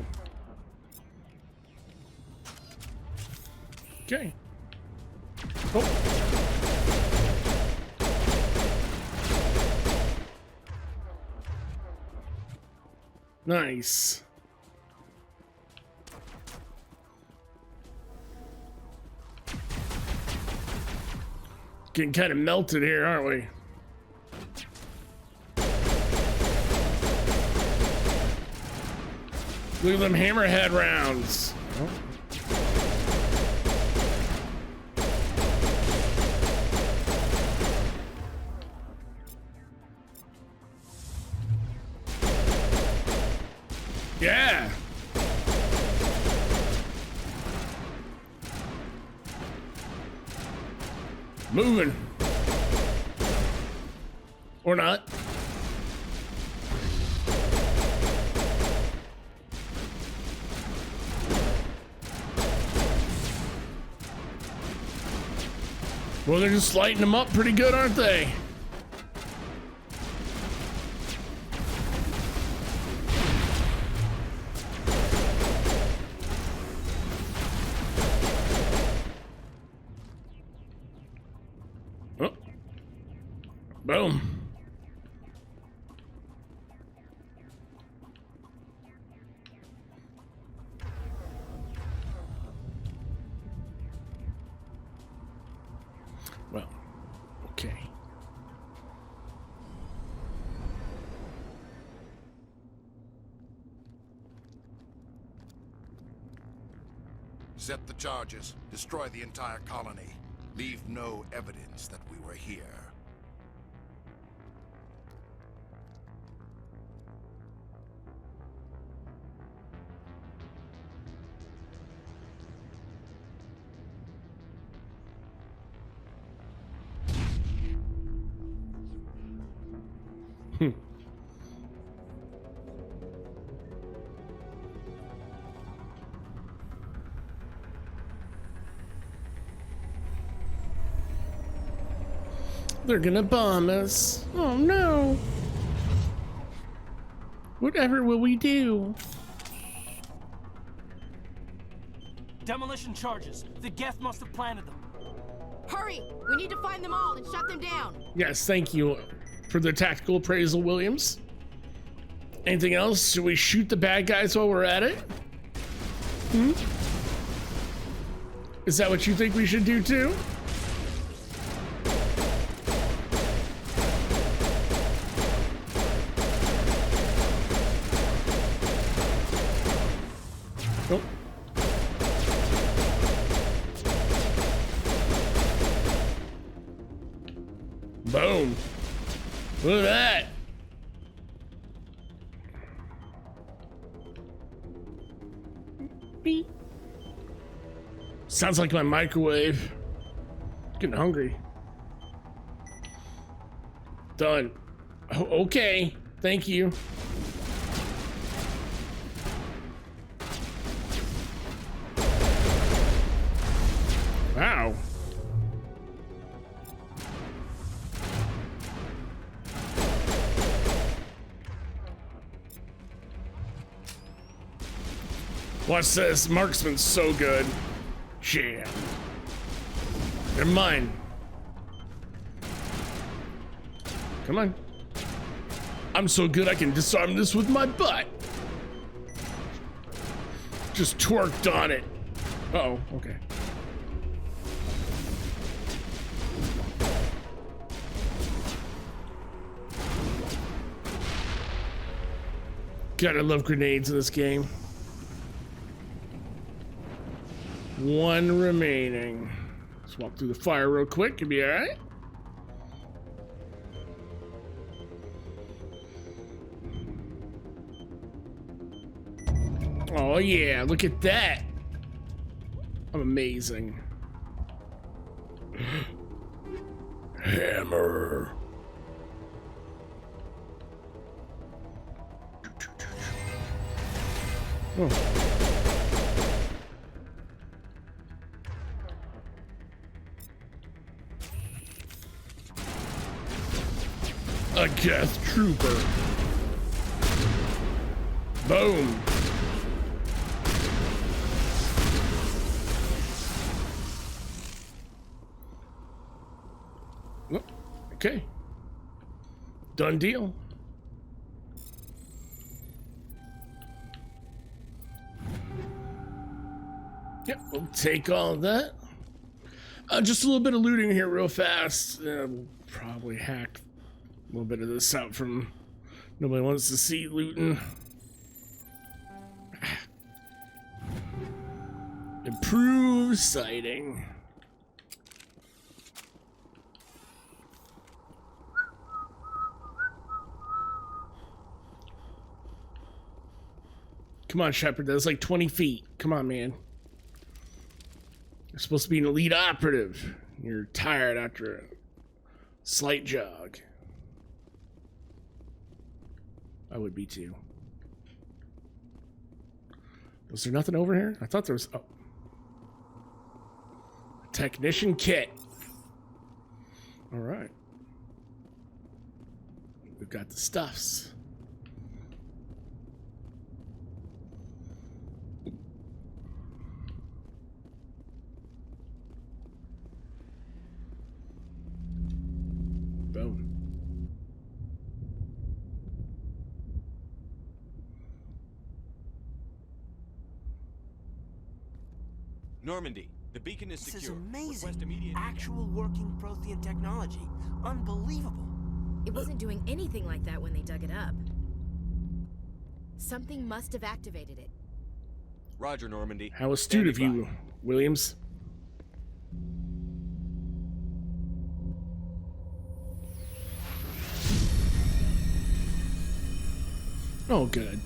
Okay. Oh. Nice. Getting kind of melted here, aren't we? Look at them hammerhead rounds. Oh. Yeah. Moving. Or not. Well, they're just lighting them up pretty good, aren't they? Oh. Boom. Well, okay. Set the charges. Destroy the entire colony. Leave no evidence that we were here. They're gonna bomb us. Oh no. Whatever will we do? Demolition charges. The Geth must have planted them. Hurry! We need to find them all and shut them down. Yes, thank you for the tactical appraisal, Williams. Anything else? Should we shoot the bad guys while we're at it? Hmm? Is that what you think we should do too? Oh. Boom. Look at that. Beep. Sounds like my microwave. Getting hungry. Done. Oh, okay. Thank you. Wow. Watch this. Marksman's so good. Yeah. Never mind. Come on. I'm so good I can disarm this with my butt. Just twerked on it. Uh-oh, okay. God, I love grenades in this game. One remaining. Let's walk through the fire real quick. It'll be all right. Oh yeah, look at that. I'm amazing. Hammer. Oh. A Geth Trooper. Boom. Oh, okay. Done deal. Yep, we'll take all of that. Just a little bit of looting here real fast. We'll probably hack a little bit of this out from nobody wants to see looting. Improve sighting. Come on, Shepard. That's like 20 feet. Come on, man. You're supposed to be an elite operative. You're tired after a slight jog. I would be too. Was there nothing over here? I thought there was... Oh. Technician kit. All right. We've got the stuffs. Boom. Normandy, the beacon is secure. This is amazing. Request immediate... Actual working Prothean technology. Unbelievable. It wasn't doing anything like that when they dug it up. Something must have activated it. Roger, Normandy. How astute of you, Williams. Oh, good.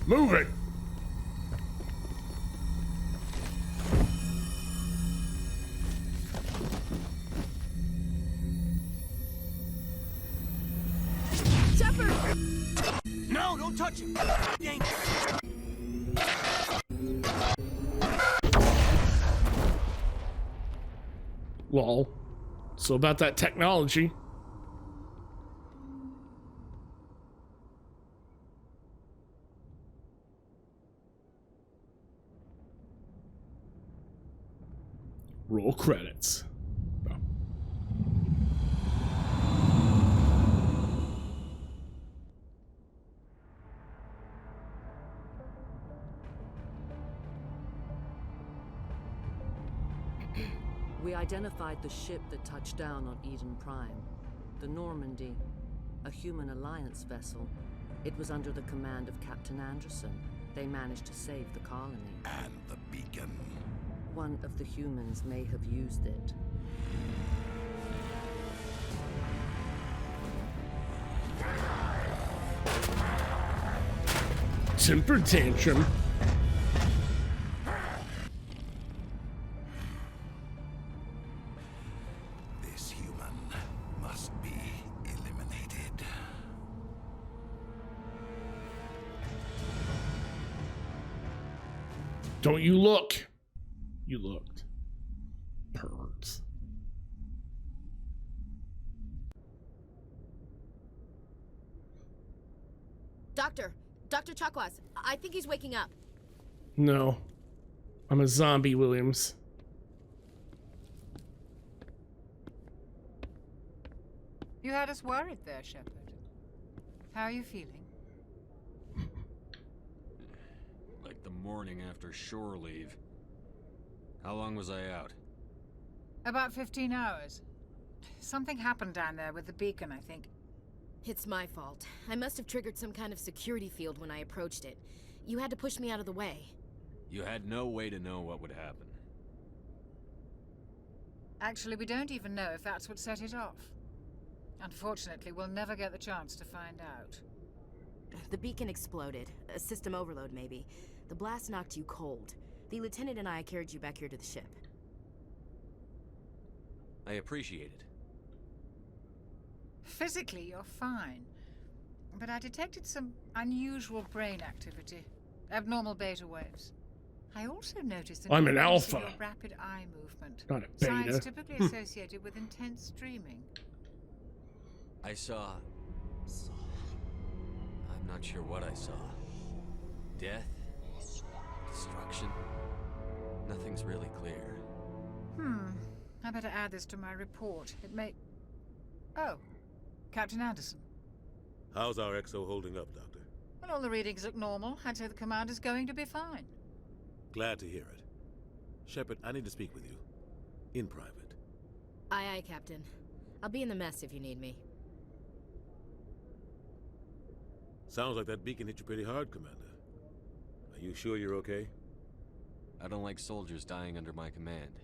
Move it! Shepard! No, don't touch him! Dangerous! Lol. So about that technology. Roll credits. Oh. We identified the ship that touched down on Eden Prime. The Normandy, a human alliance vessel. It was under the command of Captain Anderson. They managed to save the colony. And the beacon. One of the humans may have used it. Temper tantrum. This human must be eliminated. Don't you look. You looked. Perverts. Dr. Chakwas, I think he's waking up. No. I'm a zombie, Williams. You had us worried there, Shepard. How are you feeling? Like the morning after shore leave. How long was I out? About 15 hours. Something happened down there with the beacon, I think. It's my fault. I must have triggered some kind of security field when I approached it. You had to push me out of the way. You had no way to know what would happen. Actually, we don't even know if that's what set it off. Unfortunately, we'll never get the chance to find out. The beacon exploded. A system overload, maybe. The blast knocked you cold. The lieutenant and I carried you back here to the ship. I appreciate it. Physically, you're fine. But I detected some unusual brain activity. Abnormal beta waves. I also noticed I'm an increase in alpha. your rapid eye movement. Not a Signs beta. typically associated with intense streaming. I saw... I'm not sure what I saw. Death? Destruction? Nothing's really clear. I better add this to my report. It may... Oh, Captain Anderson. How's our XO holding up, Doctor? Well, all the readings look normal. I'd say the commander's going to be fine. Glad to hear it. Shepard, I need to speak with you. In private. Aye, aye, Captain. I'll be in the mess if you need me. Sounds like that beacon hit you pretty hard, Commander. Are you sure you're okay? I don't like soldiers dying under my command.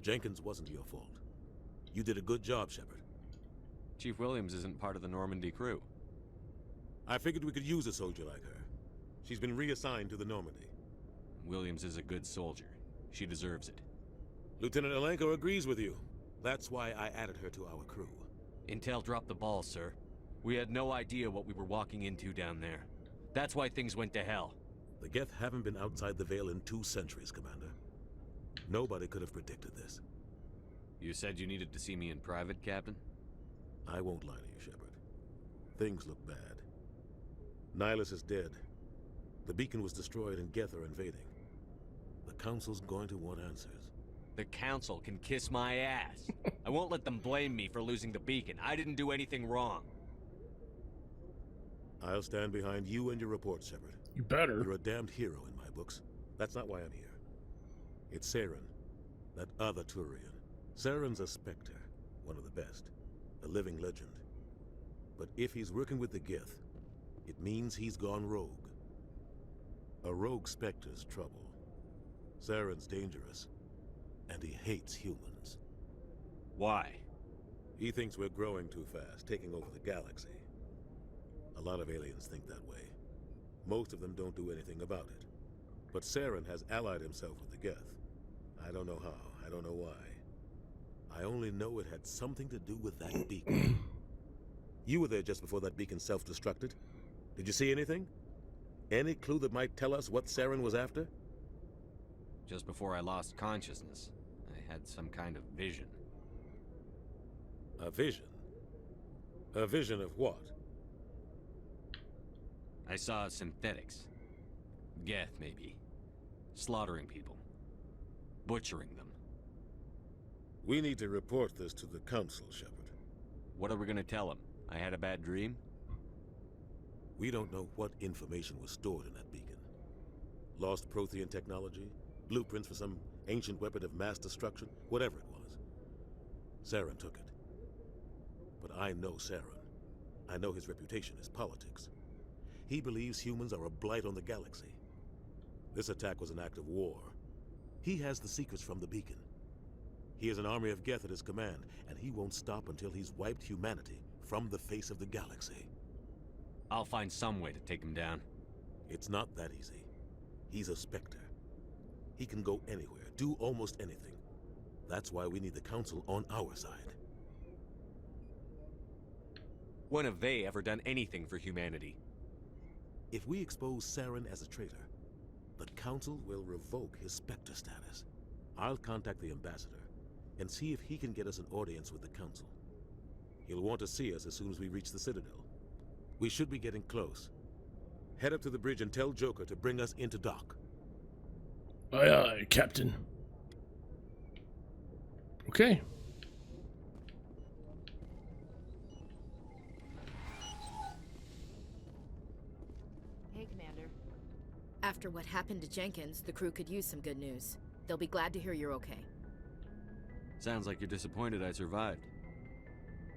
Jenkins wasn't your fault. You did a good job, Shepard. Chief Williams isn't part of the Normandy crew. I figured we could use a soldier like her. She's been reassigned to the Normandy. Williams is a good soldier. She deserves it. Lieutenant Alenko agrees with you. That's why I added her to our crew. Intel dropped the ball, sir. We had no idea what we were walking into down there. That's why things went to hell. The Geth haven't been outside the Veil in 2 centuries, Commander. Nobody could have predicted this. You said you needed to see me in private, Captain? I won't lie to you, Shepard. Things look bad. Nihilus is dead. The beacon was destroyed and Geth are invading. The Council's going to want answers. The Council can kiss my ass. I won't let them blame me for losing the beacon. I didn't do anything wrong. I'll stand behind you and your report, Shepard. You better. You're a damned hero in my books. That's not why I'm here. It's Saren, that other Turian. Saren's a Spectre, one of the best, a living legend. But if he's working with the Geth, it means he's gone rogue. A rogue Spectre's trouble. Saren's dangerous, and he hates humans. Why? He thinks we're growing too fast, taking over the galaxy. A lot of aliens think that way. Most of them don't do anything about it. But Saren has allied himself with the Geth. I don't know how, I don't know why. I only know it had something to do with that beacon. You were there just before that beacon self-destructed. Did you see anything? Any clue that might tell us what Saren was after? Just before I lost consciousness, I had some kind of vision. A vision? A vision of what? I saw synthetics. Geth, maybe. Slaughtering people. Butchering them. We need to report this to the Council, Shepard. What are we gonna tell them? I had a bad dream? We don't know what information was stored in that beacon. Lost Prothean technology? Blueprints for some ancient weapon of mass destruction? Whatever it was. Saren took it. But I know Saren. I know his reputation is politics. He believes humans are a blight on the galaxy. This attack was an act of war. He has the secrets from the beacon. He has an army of Geth at his command, and he won't stop until he's wiped humanity from the face of the galaxy. I'll find some way to take him down. It's not that easy. He's a Spectre. He can go anywhere, do almost anything. That's why we need the Council on our side. When have they ever done anything for humanity? If we expose Saren as a traitor, the Council will revoke his Spectre status. I'll contact the Ambassador and see if he can get us an audience with the Council. He'll want to see us as soon as we reach the Citadel. We should be getting close. Head up to the bridge and tell Joker to bring us into dock. Aye, aye, Captain. Okay. Hey, Commander. After what happened to Jenkins, the crew could use some good news. They'll be glad to hear you're okay. Sounds like you're disappointed I survived.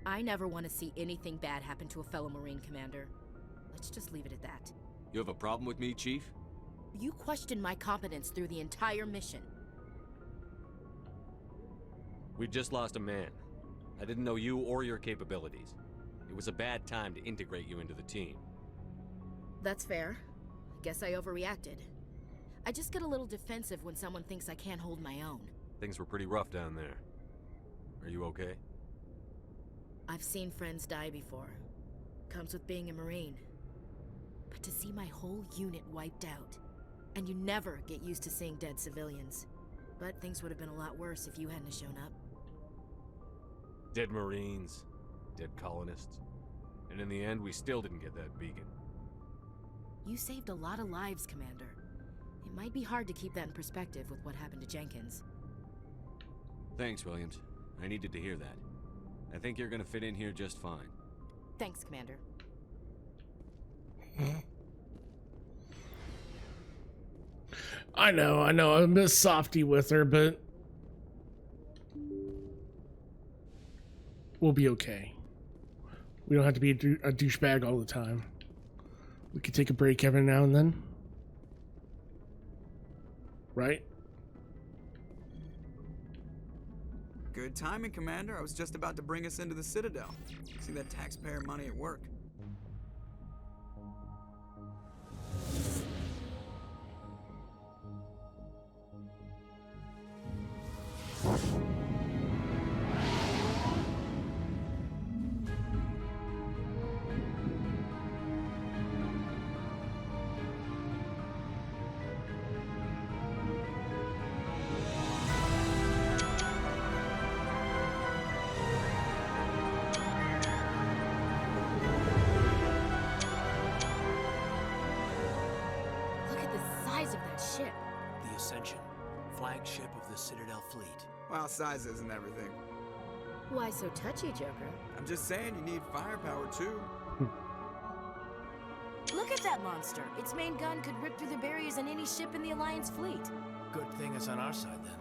I never want to see anything bad happen to a fellow Marine, Commander. Let's just leave it at that. You have a problem with me, Chief? You questioned my competence through the entire mission. We just lost a man. I didn't know you or your capabilities. It was a bad time to integrate you into the team. That's fair. Guess I overreacted. I just get a little defensive when someone thinks I can't hold my own. Things were pretty rough down there. Are you okay? I've seen friends die before. Comes with being a Marine. But to see my whole unit wiped out, and you never get used to seeing dead civilians. But things would have been a lot worse if you hadn't shown up. Dead Marines, dead colonists. And in the end, we still didn't get that beacon. You saved a lot of lives, Commander. It might be hard to keep that in perspective with what happened to Jenkins. Thanks, Williams. I needed to hear that. I think you're gonna fit in here just fine. Thanks, Commander. I know. I'm a bit softy with her, but we'll be okay. We don't have to be a douchebag all the time. We could take a break every now and then. Right? Good timing, Commander. I was just about to bring us into the Citadel. See that taxpayer money at work. Flagship of the Citadel fleet. Well, size isn't everything. Why so touchy, Joker? I'm just saying you need firepower too. Look at that monster. Its main gun could rip through the barriers in any ship in the Alliance fleet. Good thing it's on our side then.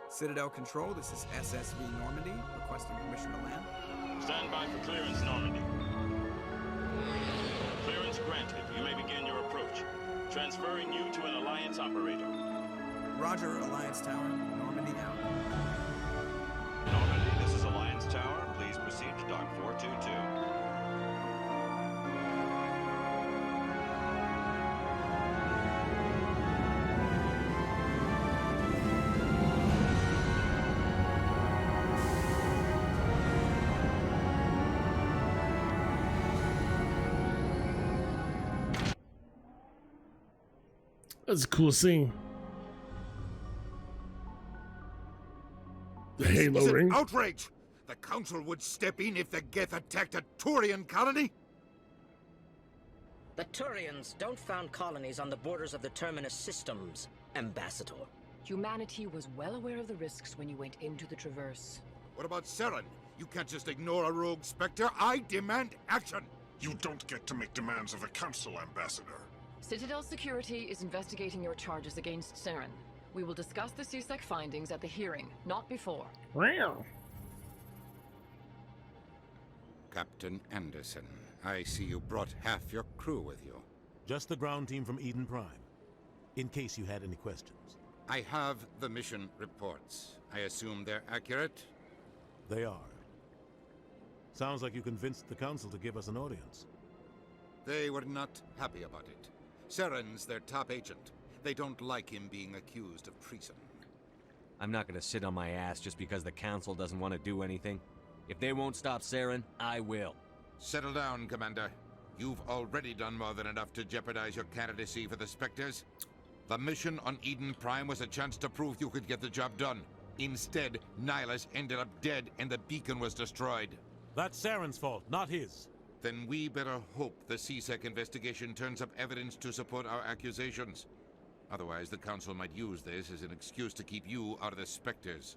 Citadel Control, this is SSV Normandy, requesting permission to land. Stand by for clearance, Normandy. Clearance granted. You may begin your approach. Transferring you to an Alliance operator. Roger, Alliance Tower. Normandy out. Normandy, this is Alliance Tower. Please proceed to Dock 422. That's a cool scene. The Halo It's ring. an outrage! The Council would step in if the Geth attacked a Turian colony? The Turians don't found colonies on the borders of the Terminus systems, Ambassador. Humanity was well aware of the risks when you went into the Traverse. What about Saren? You can't just ignore a rogue Spectre. I demand action! You don't get to make demands of the Council, Ambassador. Citadel Security is investigating your charges against Saren. We will discuss the CSEC findings at the hearing, not before. Wow. Captain Anderson, I see you brought half your crew with you. Just the ground team from Eden Prime, in case you had any questions. I have the mission reports. I assume they're accurate? They are. Sounds like you convinced the Council to give us an audience. They were not happy about it. Saren's their top agent. They don't like him being accused of treason. I'm not gonna sit on my ass just because the Council doesn't want to do anything. If they won't stop Saren, I will. Settle down, Commander. You've already done more than enough to jeopardize your candidacy for the Spectres. The mission on Eden Prime was a chance to prove you could get the job done. Instead, Nihilus ended up dead and the beacon was destroyed. That's Saren's fault, not his. Then we better hope the CSEC investigation turns up evidence to support our accusations. Otherwise, the Council might use this as an excuse to keep you out of the Spectres.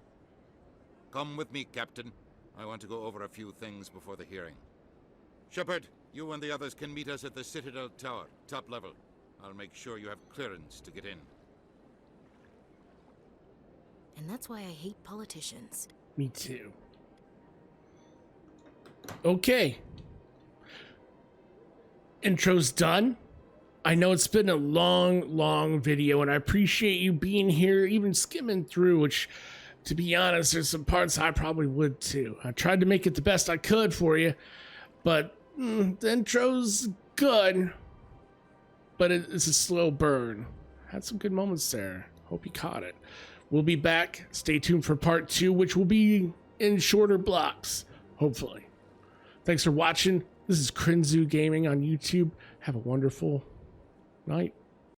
Come with me, Captain. I want to go over a few things before the hearing. Shepard, you and the others can meet us at the Citadel Tower, top level. I'll make sure you have clearance to get in. And that's why I hate politicians. Me too. Okay. Intro's done. I know it's been a long video, and I appreciate you being here, even skimming through, which, to be honest, there's some parts I probably would too. I tried to make it the best I could for you, but the intro's good, but it's a slow burn. Had some good moments there. Hope you caught it. We'll be back. Stay tuned for part 2, which will be in shorter blocks, hopefully. Thanks for watching. This is Khryn Gaming on YouTube. Have a wonderful night.